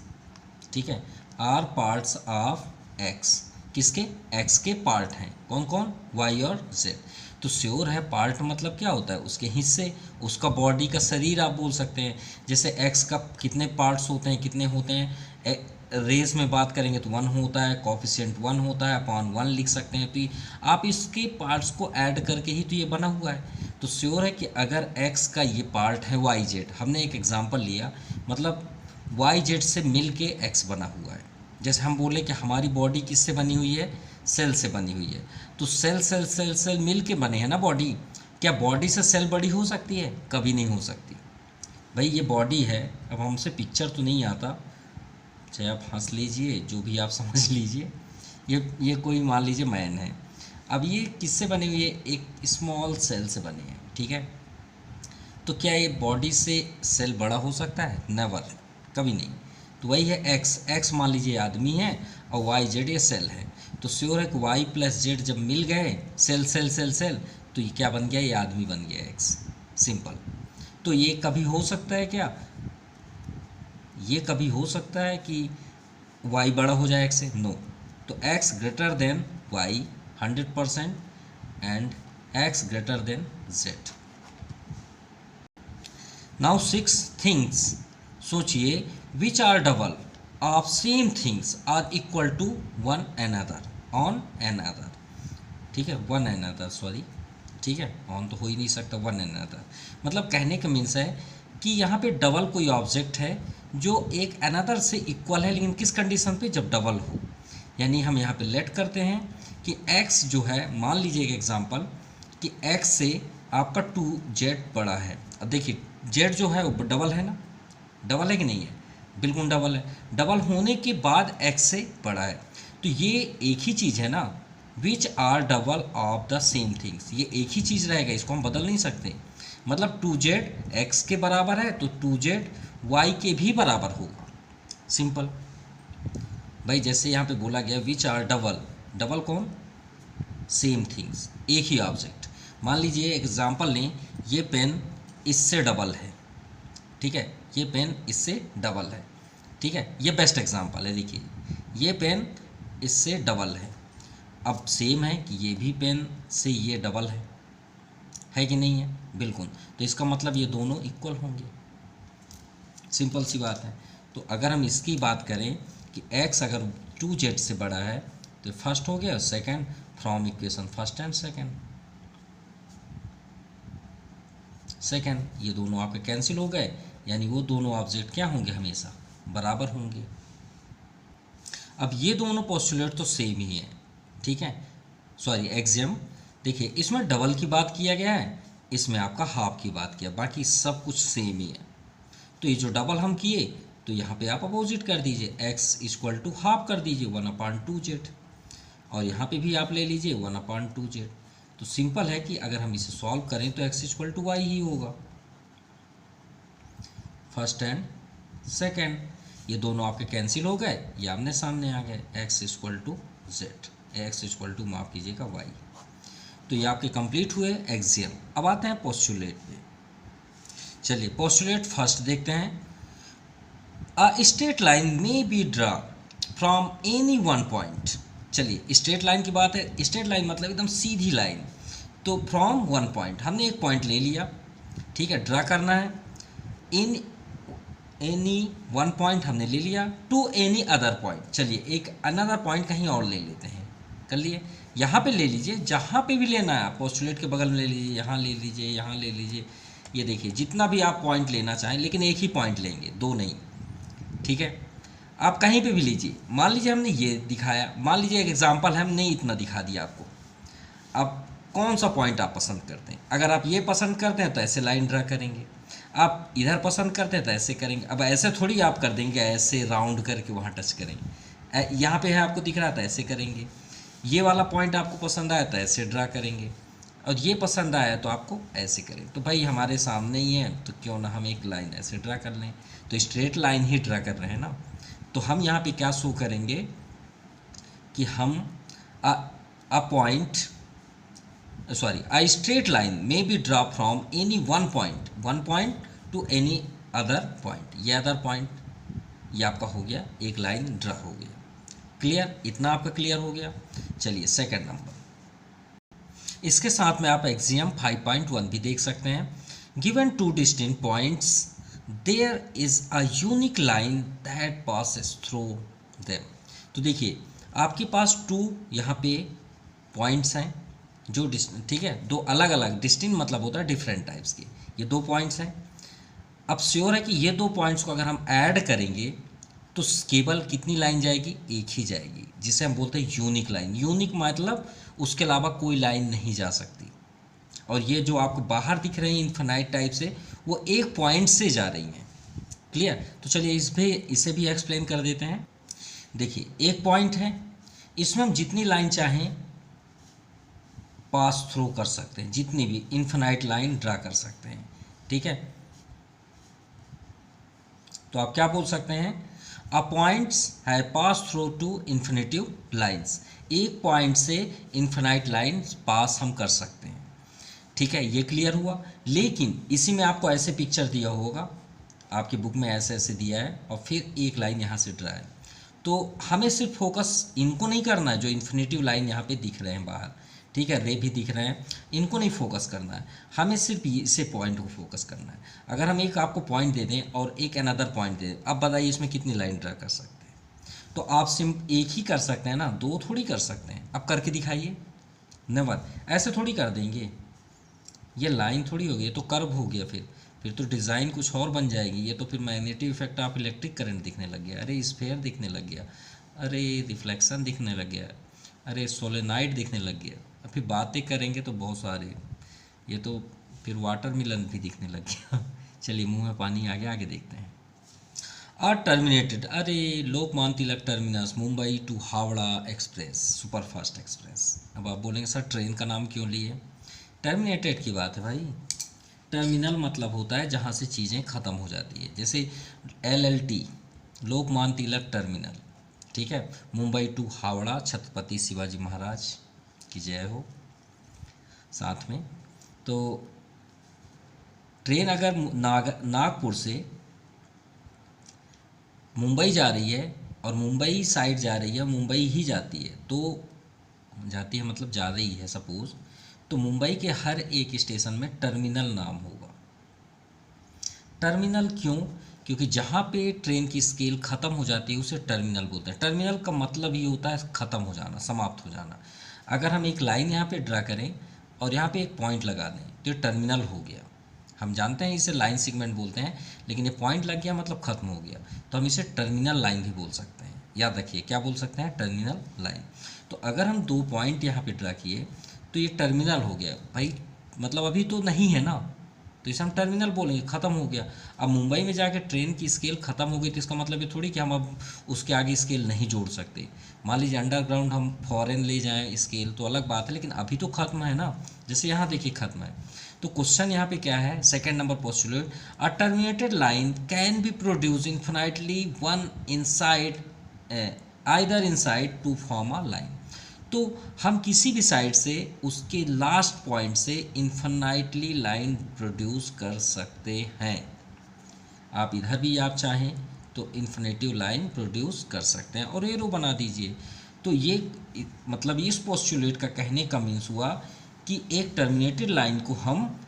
ठीक है, आर पार्ट्स ऑफ x, किसके? x के पार्ट हैं, कौन कौन? y और z। तो श्योर है पार्ट मतलब क्या होता है? उसके हिस्से, उसका बॉडी का शरीर आप बोल सकते हैं। जैसे x का कितने पार्ट्स होते हैं, कितने होते हैं, रेस में बात करेंगे तो 1 होता है, कोफिशिएंट 1 होता है, अपॉन 1 लिख सकते हैं। तो आप इसके पार्ट्स को ऐड करके ही तो ये बना हुआ है। तो श्योर है कि अगर x का ये पार्ट है वाई जेड, हमने एक एग्जांपल लिया, मतलब वाई जेड से मिल के x बना हुआ है। जैसे हम बोले कि हमारी बॉडी किससे बनी हुई है? सेल से बनी हुई है। तो सेल सेल सेल सेल मिल के बने हैं ना बॉडी। क्या बॉडी से सेल बड़ी हो सकती है? कभी नहीं हो सकती। भाई ये बॉडी है, अब हमसे पिक्चर तो नहीं आता, चाहे आप हंस लीजिए, जो भी आप समझ लीजिए। ये कोई मान लीजिए मैन है। अब ये किससे बनी हुई है? एक स्मॉल सेल से बनी है, ठीक है। तो क्या ये बॉडी से सेल बड़ा हो सकता है? नेवर, कभी नहीं। तो वही है एक्स मान लीजिए आदमी है, और वाई जेड ये सेल है। तो श्योर है कि वाई प्लस जेड जब मिल गए, सेल सेल सेल सेल, तो ये क्या बन गया? ये आदमी बन गया एक्स, सिंपल। तो ये कभी हो सकता है क्या? ये कभी हो सकता है कि y बड़ा हो जाए x से? नो। तो x greater than y 100% and x greater than z। Now 6 things, सोचिए, which are double of same things are equal to one another on another, ठीक है, वन अनदर, सॉरी, ठीक है, ऑन तो हो ही नहीं सकता, वन अनदर। मतलब कहने का मीन्स है कि यहाँ पे डबल कोई ऑब्जेक्ट है जो एक अनदर से इक्वल है, लेकिन किस कंडीशन पे? जब डबल हो। यानी हम यहाँ पे लेट करते हैं कि x जो है, मान लीजिए एक एग्जांपल कि x से आपका 2z बड़ा है। अब देखिए z जो है वो डबल है ना, डबल है कि नहीं है? बिल्कुल डबल है। डबल होने के बाद x से बड़ा है, तो ये एक ही चीज़ है ना, which are double of the same things, ये एक ही चीज़ रहेगा, इसको हम बदल नहीं सकते। मतलब 2z x के बराबर है तो 2z y के भी बराबर होगा, सिंपल। भाई जैसे यहाँ पे बोला गया विच आर डबल, डबल कौन? सेम थिंग्स, एक ही ऑब्जेक्ट। मान लीजिए एग्जांपल लें, ये पेन इससे डबल है, ठीक है, ये पेन इससे डबल है, ठीक है, ये बेस्ट एग्जांपल है। देखिए ये पेन इससे डबल है, अब सेम है कि ये भी पेन से ये डबल है कि नहीं है? बिल्कुल। तो इसका मतलब ये दोनों इक्वल होंगे, सिंपल सी बात है। तो अगर हम इसकी बात करें कि x अगर 2z से बड़ा है तो फर्स्ट हो गया, second from equation first and second, ये दोनों आपके कैंसिल हो गए, यानी वो दोनों ऑब्जेक्ट क्या होंगे? हमेशा बराबर होंगे। अब ये दोनों पोस्टुलेट तो सेम ही है, ठीक है, सॉरी एक्सियम। देखिए इसमें डबल की बात किया गया है, इसमें आपका हाफ की बात किया, बाकी सब कुछ सेम ही है। तो ये जो डबल हम किए तो यहाँ पे आप अपोजिट कर दीजिए, x इक्वल टू हाफ कर दीजिए 1/2z, और यहाँ पे भी आप ले लीजिए 1/2z। तो सिंपल है कि अगर हम इसे सॉल्व करें तो x इक्वल टू वाई ही होगा, फर्स्ट एंड सेकेंड, ये दोनों आपके कैंसिल हो गए, ये आमने सामने आ गए, x equal to Z, x equal to माफ कीजिएगा y। तो ये आपके कंप्लीट हुए एक्सियम। अब आते हैं पोस्टुलेट पे। चलिए पोस्टुलेट फर्स्ट देखते हैं। A straight line may be draw from any one point. चलिए स्ट्रेट लाइन की बात है, स्ट्रेट लाइन मतलब एकदम सीधी लाइन, तो फ्रॉम वन पॉइंट, हमने एक पॉइंट ले लिया, ठीक है, ड्रा करना है, इन एनी वन पॉइंट हमने ले लिया, टू एनी अदर पॉइंट। चलिए एक अनदर पॉइंट कहीं और ले लेते हैं, कर लिए, यहाँ पे ले लीजिए, जहाँ पे भी लेना है, पोस्टुलेट के बगल में ले लीजिए, यहाँ ले लीजिए, यहाँ ले लीजिए, ये देखिए जितना भी आप पॉइंट लेना चाहें, लेकिन एक ही पॉइंट लेंगे, दो नहीं, ठीक है। आप कहीं पे भी लीजिए, मान लीजिए हमने ये दिखाया, मान लीजिए एक एग्जांपल है, हमने इतना दिखा दिया आपको। अब कौन सा पॉइंट आप पसंद करते हैं? अगर आप ये पसंद करते हैं तो ऐसे लाइन ड्रा करेंगे, आप इधर पसंद करते हैं तो ऐसे करेंगे, अब ऐसे थोड़ी आप कर देंगे ऐसे राउंड करके वहाँ टच करेंगे, यहाँ पे है आपको दिख रहा था ऐसे करेंगे। ये वाला पॉइंट आपको पसंद आया तो ऐसे ड्रा करेंगे, और ये पसंद आया तो आपको ऐसे करें। तो भाई हमारे सामने ही है तो क्यों ना हम एक लाइन ऐसे ड्रा कर लें, तो स्ट्रेट लाइन ही ड्रा कर रहे हैं ना। तो हम यहाँ पे क्या शो करेंगे कि हम a point sorry a straight line may be drawn from any one point to any other point। ये अदर पॉइंट ये आपका हो गया, एक लाइन ड्रा हो गया। क्लियर, इतना आपका क्लियर हो गया। चलिए सेकंड नंबर, इसके साथ में आप एक्सियम 5.1 भी देख सकते हैं। Given two distinct points there is a unique line that passes through them. तो देखिए आपके पास टू यहाँ पे पॉइंट्स हैं जो ठीक है, दो अलग अलग डिस्टिंक्ट मतलब होता है डिफरेंट टाइप्स के, ये दो पॉइंट्स हैं। अब श्योर है कि ये दो पॉइंट्स को अगर हम ऐड करेंगे तो केवल कितनी लाइन जाएगी, एक ही जाएगी, जिसे हम बोलते हैं यूनिक लाइन। यूनिक मतलब उसके अलावा कोई लाइन नहीं जा सकती। और ये जो आपको बाहर दिख रही हैं इन्फिनाइट टाइप से, वो एक पॉइंट से जा रही हैं। क्लियर, तो चलिए इसे भी एक्सप्लेन कर देते हैं। देखिए एक पॉइंट है, इसमें हम जितनी लाइन चाहें पास थ्रू कर सकते हैं, जितनी भी इन्फिनाइट लाइन ड्रा कर सकते हैं। ठीक है, तो आप क्या बोल सकते हैं, अ पॉइंट्स है pass through two infinitive lines. एक पॉइंट से इन्फिनाइट लाइंस पास हम कर सकते हैं। ठीक है, ये क्लियर हुआ। लेकिन इसी में आपको ऐसे पिक्चर दिया होगा, आपकी बुक में ऐसे ऐसे दिया है, और फिर एक लाइन यहाँ से ड्रा है। तो हमें सिर्फ फोकस इनको नहीं करना है जो इन्फिनिटिव लाइन यहाँ पे दिख रहे हैं बाहर, ठीक है, रे भी दिख रहे हैं, इनको नहीं फोकस करना है, हमें सिर्फ इसे पॉइंट को फोकस करना है। अगर हम एक आपको पॉइंट दे दें और एक अनदर पॉइंट दे दें, अब बताइए इसमें कितनी लाइन ड्रा कर सकते हैं। तो आप एक ही कर सकते हैं ना, दो थोड़ी कर सकते हैं। अब करके दिखाइए। नेवर, ऐसे थोड़ी कर देंगे, ये लाइन थोड़ी हो गई, तो कर्व हो गया, फिर तो डिज़ाइन कुछ और बन जाएगी। ये तो फिर मैग्नेटिक इफेक्ट, आप इलेक्ट्रिक करंट दिखने लग गया, अरे स्फेयर दिखने लग गया, अरे रिफ्लेक्शन दिखने लग गया, अरे सोलेनाइड दिखने लग गया। फिर बातें करेंगे तो बहुत सारे, ये तो फिर वाटरमेलन भी दिखने लग गया। चलिए मुंह में पानी आ गया, आगे देखते हैं। टर्मिनेटेड, अरे Lokmanya Tilak terminus Mumbai to Howrah express, superfast express. अब आप बोलेंगे सर ट्रेन का नाम क्यों लिए, टर्मिनेटेड की बात है भाई। टर्मिनल मतलब होता है जहाँ से चीज़ें ख़त्म हो जाती है, जैसे LLT लोकमान्य तिलक टर्मिनल, ठीक है, मुंबई टू हावड़ा छत्रपति शिवाजी महाराज की जय हो। साथ में तो ट्रेन अगर नागपुर से मुंबई जा रही है और मुंबई साइड जा रही है, मुंबई ही जाती है, तो जाती है मतलब जा रही है सपोज़, तो मुंबई के हर एक स्टेशन में टर्मिनल नाम होगा। टर्मिनल क्यों, क्योंकि जहाँ पे ट्रेन की स्केल ख़त्म हो जाती है उसे टर्मिनल बोलते हैं। टर्मिनल का मतलब ये होता है ख़त्म हो जाना, समाप्त हो जाना। अगर हम एक लाइन यहाँ पे ड्रा करें और यहाँ पे एक पॉइंट लगा दें तो ये टर्मिनल हो गया। हम जानते हैं इसे लाइन सेगमेंट बोलते हैं, लेकिन ये पॉइंट लग गया मतलब ख़त्म हो गया, तो हम इसे टर्मिनल लाइन भी बोल सकते हैं। याद रखिए क्या बोल सकते हैं, टर्मिनल लाइन। तो अगर हम दो पॉइंट यहाँ पे ड्रा किए तो ये टर्मिनल हो गया भाई, मतलब अभी तो नहीं है ना, तो इसे हम टर्मिनल बोलेंगे, ख़त्म हो गया। अब मुंबई में जाके ट्रेन की स्केल ख़त्म हो गई तो इसका मतलब ये थोड़ी कि हम अब उसके आगे स्केल नहीं जोड़ सकते। मान लीजिए अंडरग्राउंड हम फॉरेन ले जाएं स्केल तो अलग बात है, लेकिन अभी तो खत्म है ना, जैसे यहाँ देखिए खत्म है। तो क्वेश्चन यहाँ पे क्या है, second number postulate, a terminated line can be produce infinitely one inside either inside to form a line. तो हम किसी भी साइड से उसके लास्ट पॉइंट से इन्फिनाइटली लाइन प्रोड्यूस कर सकते हैं। आप इधर भी आप चाहें तो इन्फिनेटिव लाइन प्रोड्यूस कर सकते हैं, और एरो बना दीजिए। तो ये मतलब इस पोस्टुलेट का कहने का मीन्स हुआ कि एक टर्मिनेटेड लाइन को हम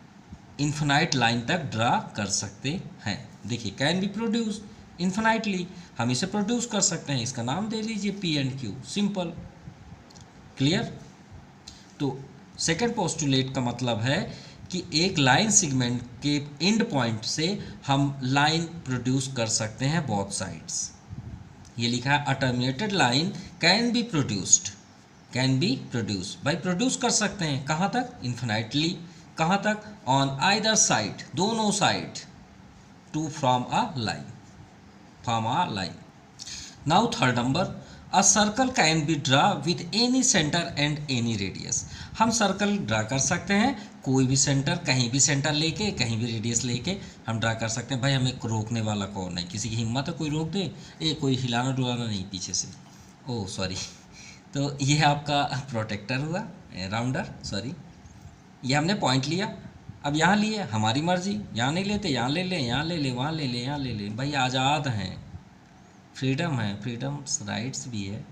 इन्फिनाइट लाइन तक ड्रा कर सकते हैं। देखिए कैन बी प्रोड्यूस इन्फिनाइटली, हम इसे प्रोड्यूस कर सकते हैं, इसका नाम दे लीजिए P&Q, सिंपल। क्लियर। तो सेकेंड पोस्टुलेट का मतलब है कि एक लाइन सेगमेंट के एंड पॉइंट से हम लाइन प्रोड्यूस कर सकते हैं बोथ साइड्स। ये लिखा है a terminated line can be produced, can be produce, भाई प्रोड्यूस कर सकते हैं कहाँ तक, इन्फिनाइटली कहाँ तक, ऑन आइदर साइड, दोनों side, to from a line, from a line. Now third number, a circle can be draw with any centre and any radius. हम सर्कल ड्रा कर सकते हैं, कोई भी सेंटर, कहीं भी सेंटर लेके, कहीं भी रेडियस लेके हम ड्रा कर सकते हैं। भाई हमें रोकने वाला कौन है, किसी की हिम्मत है कोई रोक दे, कोई हिलाना डुलाना नहीं पीछे से, ओह सॉरी। तो ये आपका प्रोटेक्टर हुआ, राउंडर, सॉरी। ये हमने पॉइंट लिया, अब यहाँ लिए, हमारी मर्जी, यहाँ नहीं लेते, यहाँ ले लें, यहाँ ले लें, वहाँ ले लें, यहाँ ले लें, भाई आज़ाद हैं, फ्रीडम है, फ्रीडम्स राइट्स भी है।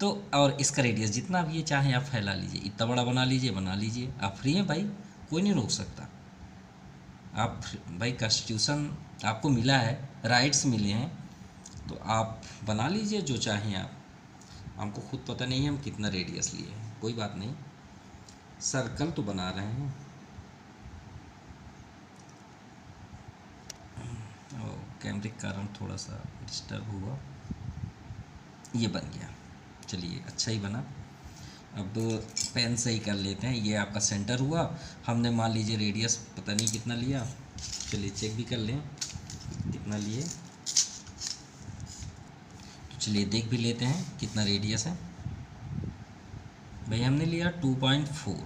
तो और इसका रेडियस जितना भी ये चाहे आप फैला लीजिए, इतना बड़ा बना लीजिए, आप फ्री हैं भाई, कोई नहीं रोक सकता। आप भाई कॉन्स्टिट्यूशन आपको मिला है, राइट्स मिले हैं, तो आप बना लीजिए जो चाहें आप। हमको खुद पता नहीं है हम कितना रेडियस लिए हैं, कोई बात नहीं, सर्कल तो बना रहे हैं। कैमरे के कारण थोड़ा सा डिस्टर्ब हुआ, ये बन गया, चलिए अच्छा ही बना। अब पेन से ही कर लेते हैं, ये आपका सेंटर हुआ, हमने मान लीजिए रेडियस पता नहीं कितना लिया, चलिए चेक भी कर लें कितना लिए, तो चलिए देख भी लेते हैं कितना रेडियस है। भाई हमने लिया 2.4,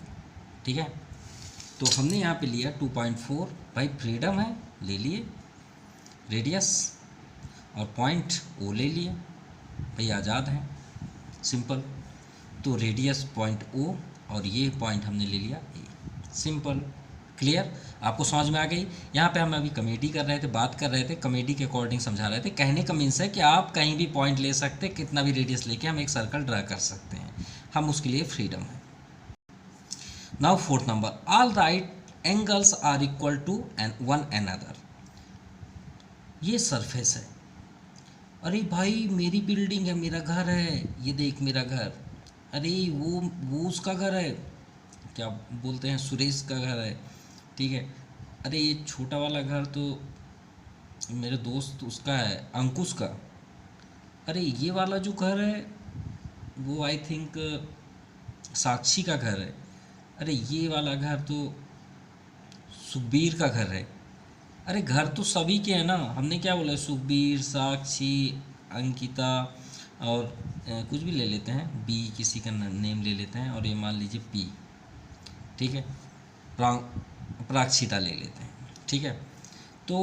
ठीक है, तो हमने यहाँ पे लिया 2.4, भाई फ्रीडम है, ले लिए रेडियस, और पॉइंट ओ ले लिए, भाई आज़ाद हैं, सिंपल। तो रेडियस पॉइंट ओ और ये पॉइंट हमने ले लिया ए, सिंपल, क्लियर, आपको समझ में आ गई। यहाँ पे हम अभी कॉमेडी कर रहे थे, बात कर रहे थे, कॉमेडी के अकॉर्डिंग समझा रहे थे। कहने का मीन्स है कि आप कहीं भी पॉइंट ले सकते, कितना भी रेडियस लेके हम एक सर्कल ड्रा कर सकते हैं, हम उसके लिए फ्रीडम है। Now fourth number, all right angles are equal to one another. ये सरफेस है, अरे भाई मेरी बिल्डिंग है, मेरा घर है, ये देख मेरा घर, अरे वो उसका घर है, क्या बोलते हैं, सुरेश का घर है, ठीक है, अरे ये छोटा वाला घर तो मेरे दोस्त उसका है, अंकुश का, अरे ये वाला जो घर है वो आई थिंक साक्षी का घर है, अरे ये वाला घर तो सुखबीर का घर है। अरे घर तो सभी के हैं ना, हमने क्या बोला, सुखबीर, साक्षी, अंकिता, और कुछ भी ले लेते हैं, बी किसी का नेम ले लेते हैं, और ये मान लीजिए पी, ठीक है, प्राक्षिता ले लेते हैं, ठीक है। तो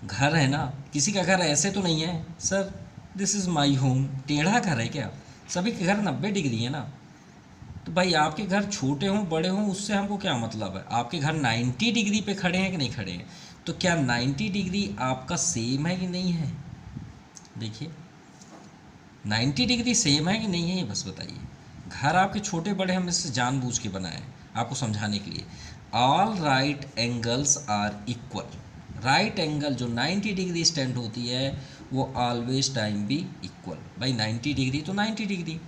घर है ना, किसी का घर ऐसे तो नहीं है sir, this is my home, टेढ़ा घर है क्या, सभी के घर 90 डिग्री है ना। तो भाई आपके घर छोटे हों बड़े हों उससे हमको क्या मतलब है, आपके घर 90 डिग्री पे खड़े हैं कि नहीं खड़े हैं, तो क्या 90 डिग्री आपका सेम है कि नहीं है, देखिए 90 डिग्री सेम है कि नहीं है, ये बस बताइए। घर आपके छोटे बड़े हम इससे जानबूझ के बनाए आपको समझाने के लिए। All right angles are equal, right angle जो 90 डिग्री स्टैंड होती है वो ऑलवेज टाइम भी इक्वल, भाई 90 डिग्री तो 90 degree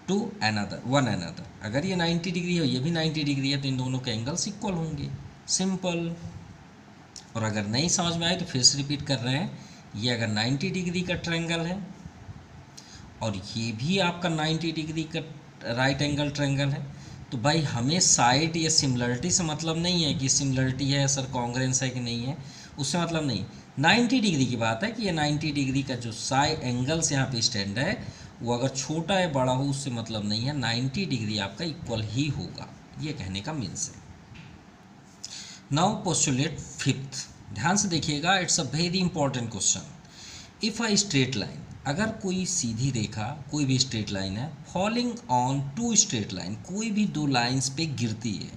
to another, one another, अगर ये 90 डिग्री है ये भी 90 डिग्री है तो इन दोनों के एंगल्स इक्वल होंगे, सिंपल। और अगर नहीं समझ में आए तो फिर से रिपीट कर रहे हैं, ये अगर 90 डिग्री का ट्रायंगल है और ये भी आपका 90 डिग्री का राइट एंगल ट्रायंगल है, तो भाई हमें साइड या सिमिलरिटी से मतलब नहीं है कि सिमिलरिटी है सर, कॉन्ग्रेंस है कि नहीं है, उससे मतलब नहीं, 90 डिग्री की बात है कि ये 90 डिग्री का जो साइड एंगल्स यहाँ पे स्टैंड है वो अगर छोटा है बड़ा हो उससे मतलब नहीं है, 90 डिग्री आपका इक्वल ही होगा, ये कहने का मीन्स है। नाउ पोस्टुलेट फिफ्थ, ध्यान से देखिएगा, it's a very important question. If a straight line, अगर कोई सीधी रेखा, कोई भी स्ट्रेट लाइन है, falling on two straight line, कोई भी दो लाइंस पे गिरती है,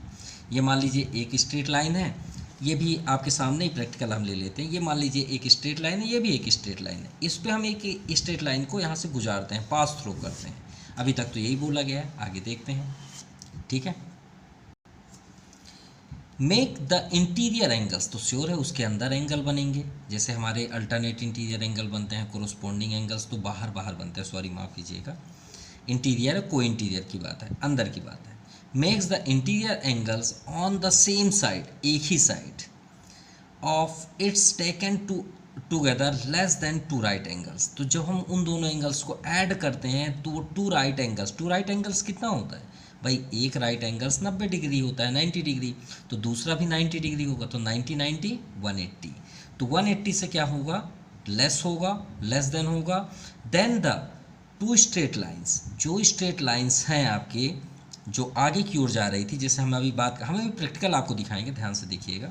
ये मान लीजिए एक स्ट्रेट लाइन है, ये भी आपके सामने ही प्रैक्टिकल हम ले लेते हैं, ये मान लीजिए एक स्ट्रेट लाइन है, ये भी एक स्ट्रेट लाइन है, इस पे हम एक स्ट्रेट लाइन को यहाँ से गुजारते हैं, पास थ्रू करते हैं, अभी तक तो यही बोला गया है, आगे देखते हैं, ठीक है। मेक द इंटीरियर एंगल्स, तो श्योर है उसके अंदर एंगल बनेंगे, जैसे हमारे अल्टरनेट इंटीरियर एंगल बनते हैं, कोरोस्पोंडिंग एंगल्स तो बाहर बाहर बनते हैं, सॉरी माफ़ कीजिएगा, इंटीरियर को इंटीरियर की बात है, अंदर की बात है। Makes the interior angles on the same side, एक ही side of its taken together less than two right angles, तो जब हम उन दोनों एंगल्स को ऐड करते हैं तो वो टू राइट एंगल्स कितना होता है भाई एक राइट एंगल्स 90 डिग्री होता है, 90 डिग्री, तो दूसरा भी 90 डिग्री होगा, तो 90 90 180, तो 180 से क्या होगा, लेस होगा, लेस देन होगा, then the two straight lines, जो स्ट्रेट लाइंस हैं आपके जो आगे की ओर जा रही थी, जैसे हम अभी हम अभी प्रैक्टिकल आपको दिखाएंगे, ध्यान से देखिएगा।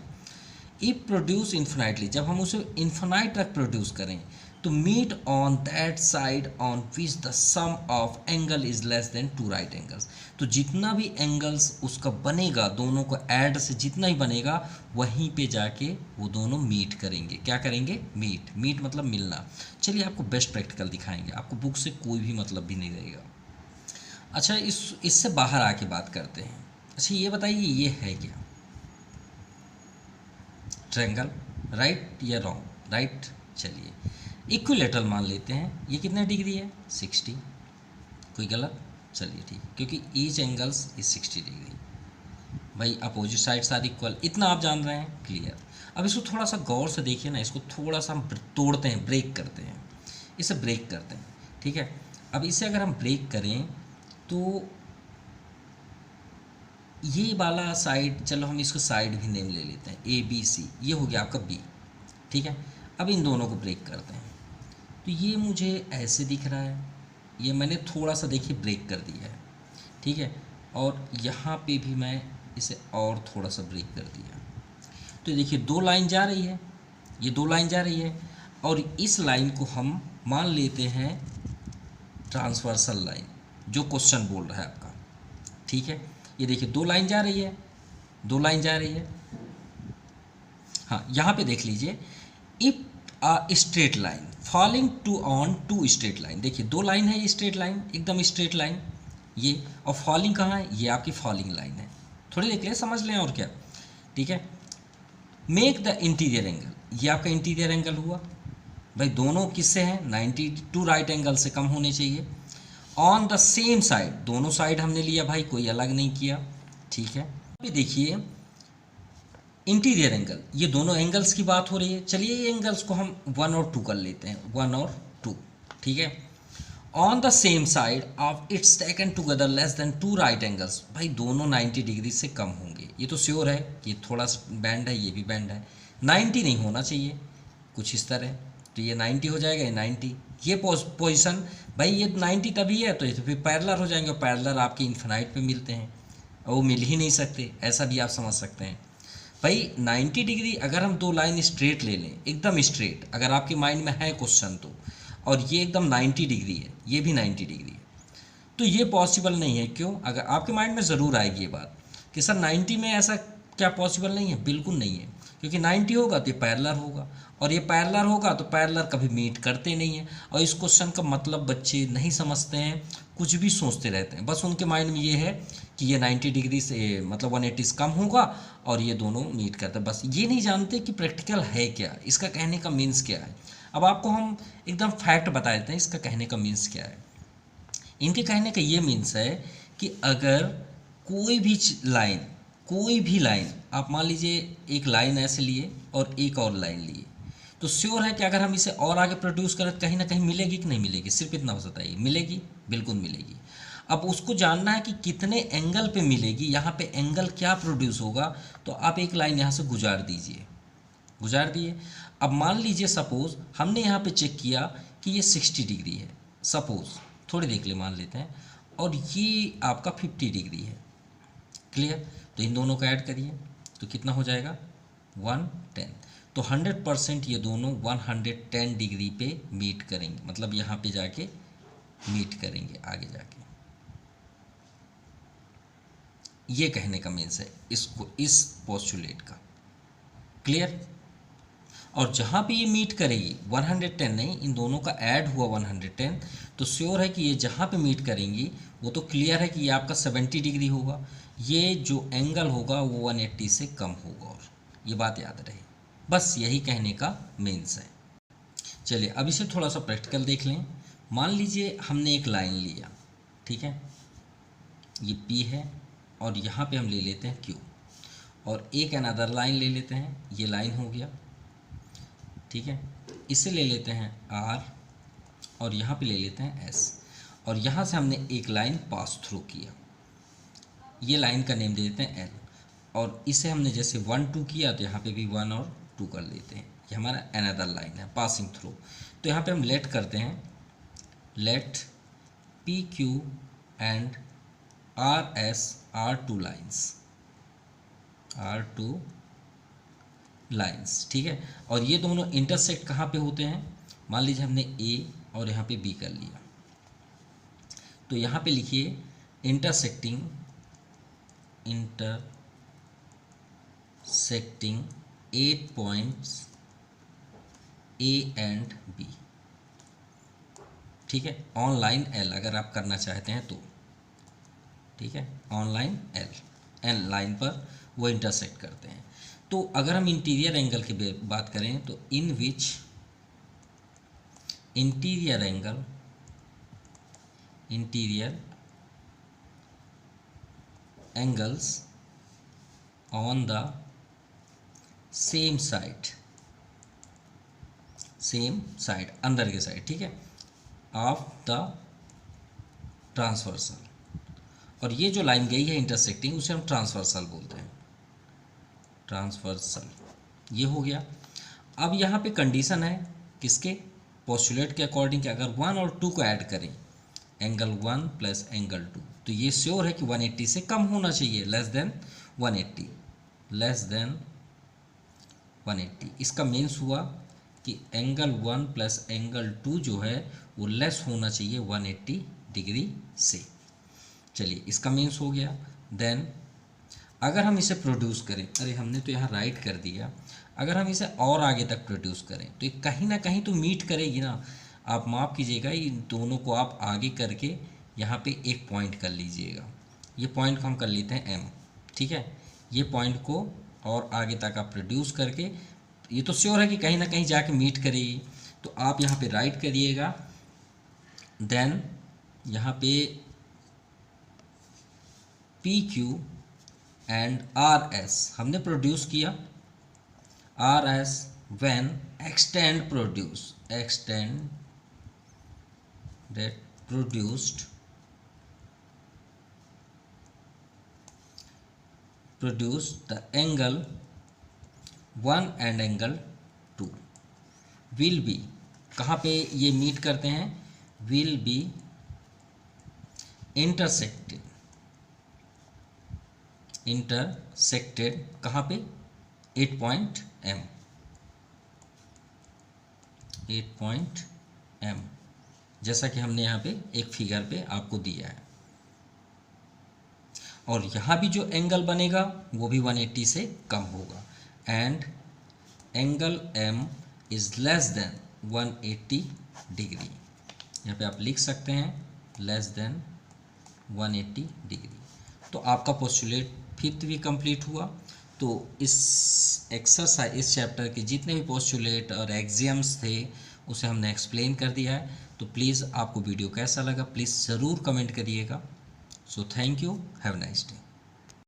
इफ प्रोड्यूस इन्फिनाइटली, जब हम उसे इन्फिनाइट तक प्रोड्यूस करें, तो meet on that side on which the sum of angle is less than two right angles, तो जितना भी एंगल्स उसका बनेगा, दोनों को ऐड से जितना ही बनेगा, वहीं पे जाके वो दोनों मीट करेंगे। क्या करेंगे, मीट, मीट मतलब मिलना। चलिए आपको बेस्ट प्रैक्टिकल दिखाएंगे, आपको बुक से कोई भी मतलब भी नहीं रहेगा। अच्छा, इससे बाहर आके बात करते हैं। अच्छा ये बताइए, ये है क्या, ट्रायंगल, राइट या रॉन्ग, राइट। चलिए इक्विलेटरल मान लेते हैं, ये कितने डिग्री है, 60, कोई गलत, चलिए ठीक, क्योंकि ईच एंगल्स इज 60 डिग्री, भाई अपोजिट साइड्स आर इक्वल, इतना आप जान रहे हैं, क्लियर। अब इसको थोड़ा सा गौर से देखिए ना, इसको थोड़ा सा हम तोड़ते हैं, ब्रेक करते हैं, इसे ब्रेक करते हैं, ठीक है। अब इसे अगर हम ब्रेक करें तो ये वाला साइड, चलो हम इसको साइड भी नेम ले लेते हैं, ABC, ये हो गया आपका B, ठीक है। अब इन दोनों को ब्रेक करते हैं, तो ये मुझे ऐसे दिख रहा है, ये मैंने थोड़ा सा देखिए ब्रेक कर दिया है, ठीक है, और यहाँ पे भी मैं इसे और थोड़ा सा ब्रेक कर दिया, तो देखिए दो लाइन जा रही है, ये दो लाइन जा रही है, और इस लाइन को हम मान लेते हैं ट्रांसवर्सल लाइन, जो क्वेश्चन बोल रहा है आपका, ठीक है। ये देखिए दो लाइन जा रही है, दो लाइन जा रही है, हाँ यहाँ पे देख लीजिए, if a straight line falling to on two straight line, देखिए दो लाइन है, ये स्ट्रेट लाइन, एकदम स्ट्रेट लाइन ये, और फॉलिंग कहाँ है, ये आपकी फॉलिंग लाइन है, थोड़ी देख लें, समझ लें और क्या, ठीक है। मेक द इंटीरियर एंगल, ये आपका इंटीरियर एंगल हुआ, भाई दोनों किससे हैं, 90 टू राइट एंगल से कम होने चाहिए, ऑन द सेम साइड, दोनों साइड हमने लिया भाई, कोई अलग नहीं किया, ठीक है। अभी देखिए इंटीरियर एंगल, ये दोनों एंगल्स की बात हो रही है, चलिए ये एंगल्स को हम 1 और 2 कर लेते हैं, 1 और 2, ठीक है। On the same side of its taken together less than two right angles, भाई दोनों 90 डिग्री से कम होंगे, ये तो श्योर है, ये थोड़ा सा बैंड है, ये भी बैंड है, 90 नहीं होना चाहिए, कुछ इस तरह, तो ये 90 हो जाएगा, ये 90, ये पोजीशन, भाई ये 90 तभी है, तो ये तो फिर पैरेलल हो जाएंगे, और पैरेलल आपके इन्फिनाइट पे मिलते हैं, और वो मिल ही नहीं सकते, ऐसा भी आप समझ सकते हैं। भाई 90 डिग्री अगर हम दो लाइन स्ट्रेट ले लें, एकदम स्ट्रेट, अगर आपके माइंड में है क्वेश्चन तो, और ये एकदम 90 डिग्री है, ये भी 90 डिग्री है, तो ये पॉसिबल नहीं है। क्यों, अगर आपके माइंड में ज़रूर आएगी ये बात कि सर 90 में ऐसा क्या पॉसिबल नहीं है, बिल्कुल नहीं है, क्योंकि 90 होगा तो ये पैरेलल होगा, और ये पैरेलल होगा तो पैरेलल कभी मीट करते नहीं हैं, और इस क्वेश्चन का मतलब बच्चे नहीं समझते हैं, कुछ भी सोचते रहते हैं, बस उनके माइंड में ये है कि ये 90 डिग्री से मतलब 180 से कम होगा, और ये दोनों मीट करते हैं, बस ये नहीं जानते कि प्रैक्टिकल है क्या, इसका कहने का मीन्स क्या है। अब आपको हम एकदम फैक्ट बता देते हैं इसका कहने का मीन्स क्या है। इनके कहने का ये मीन्स है कि अगर कोई भी लाइन आप मान लीजिए, एक लाइन ऐसे लिए और एक और लाइन लिए, तो श्योर है कि अगर हम इसे और आगे प्रोड्यूस करें तो कहीं ना कहीं मिलेगी कि नहीं मिलेगी, सिर्फ इतना हो बताइए, मिलेगी, बिल्कुल मिलेगी। अब उसको जानना है कि कितने एंगल पे मिलेगी, यहाँ पे एंगल क्या प्रोड्यूस होगा, तो आप एक लाइन यहाँ से गुजार दीजिए, गुजार दिए। अब मान लीजिए सपोज़ हमने यहाँ पे चेक किया कि ये 60 डिग्री है, सपोज़ थोड़ी देख ले मान लेते हैं, और ये आपका 50 डिग्री है, क्लियर। तो इन दोनों को ऐड करिए तो कितना हो जाएगा, 110, तो 100% ये दोनों 110 डिग्री पे मीट करेंगे, मतलब यहाँ पे जाके मीट करेंगे आगे जाके, ये कहने का मीन्स है इसको, इस पोस्टुलेट का, क्लियर। और जहाँ पे ये मीट करेगी 110 नहीं, इन दोनों का ऐड हुआ 110, तो श्योर है कि ये जहाँ पे मीट करेंगी वो तो क्लियर है कि ये आपका 70 डिग्री होगा, ये जो एंगल होगा वो 180 से कम होगा, और ये बात याद रहे, बस यही कहने का मीन्स है। चलिए अब इसे थोड़ा सा प्रैक्टिकल देख लें। मान लीजिए हमने एक लाइन लिया, ठीक है, ये P है, और यहाँ पे हम ले लेते हैं Q, और एक अनदर लाइन ले लेते हैं, ये लाइन हो गया, ठीक है, इसे ले लेते हैं R, और यहाँ पे ले लेते हैं S, और यहाँ से हमने एक लाइन पास थ्रू किया, ये लाइन का नेम दे देते हैं एल, और इसे हमने जैसे 1 2 किया तो यहाँ पे भी 1 और 2 कर लेते हैं। ये हमारा अनदर लाइन है पासिंग थ्रू। तो यहाँ पे हम लेट करते हैं, let P Q and R S are two lines, ठीक है। और ये दोनों इंटरसेक्ट कहाँ पे होते हैं, मान लीजिए हमने ए और यहाँ पे बी कर लिया, तो यहाँ पे लिखिए intersecting 8 points A and B, ठीक है, ऑन लाइन एल अगर आप करना चाहते हैं तो, ठीक है, ऑन लाइन एल लाइन पर वो इंटरसेक्ट करते हैं। तो अगर हम इंटीरियर एंगल की बात करें तो in which interior angles on the same side अंदर के साइड, ठीक है, ऑफ द ट्रांसवर्सल, और ये जो लाइन गई है इंटरसेक्टिंग उसे हम ट्रांसवर्सल बोलते हैं, ट्रांसवर्सल। ये हो गया। अब यहाँ पे कंडीशन है किसके, पोस्टुलेट के अकॉर्डिंग कि अगर 1 और 2 को ऐड करें, एंगल 1 प्लस एंगल 2, तो ये श्योर है कि 180 से कम होना चाहिए, लेस देन 180। इसका मीन्स हुआ कि एंगल 1 प्लस एंगल 2 जो है वो लेस होना चाहिए 180 डिग्री से। चलिए इसका मीन्स हो गया। देन अगर हम इसे प्रोड्यूस करें, अरे हमने तो यहाँ राइट कर दिया, अगर हम इसे और आगे तक प्रोड्यूस करें तो ये कहीं ना कहीं तो मीट करेगी ना। आप माफ़ कीजिएगा, इन दोनों को आप आगे करके यहाँ पे एक पॉइंट कर लीजिएगा, ये पॉइंट को हम कर लेते हैं एम, ठीक है। ये पॉइंट को और आगे तक आप प्रोड्यूस करके, ये तो श्योर है कि कहीं ना कहीं जाके मीट करेगी, तो आप यहाँ पे राइट करिएगा। देन यहाँ पे P Q and R S हमने प्रोड्यूस किया, R S when extend produced the angle 1 and angle 2 will be, कहाँ पे ये मीट करते हैं, will be intersected कहाँ पे, 8 पॉइंट M, जैसा कि हमने यहाँ पे एक फिगर पे आपको दिया है। और यहाँ भी जो एंगल बनेगा वो भी 180 से कम होगा, and angle M is less than 180 degree. यहाँ पे आप लिख सकते हैं लेस देन 180 डिग्री। तो आपका पोस्टुलेट फिफ्थ भी कंप्लीट हुआ। तो इस एक्सरसाइज, इस चैप्टर के जितने भी पोस्टुलेट और एक्सियम्स थे उसे हमने एक्सप्लेन कर दिया है। तो प्लीज़ आपको वीडियो कैसा लगा प्लीज़ ज़रूर कमेंट करिएगा। So thank you, have a nice day.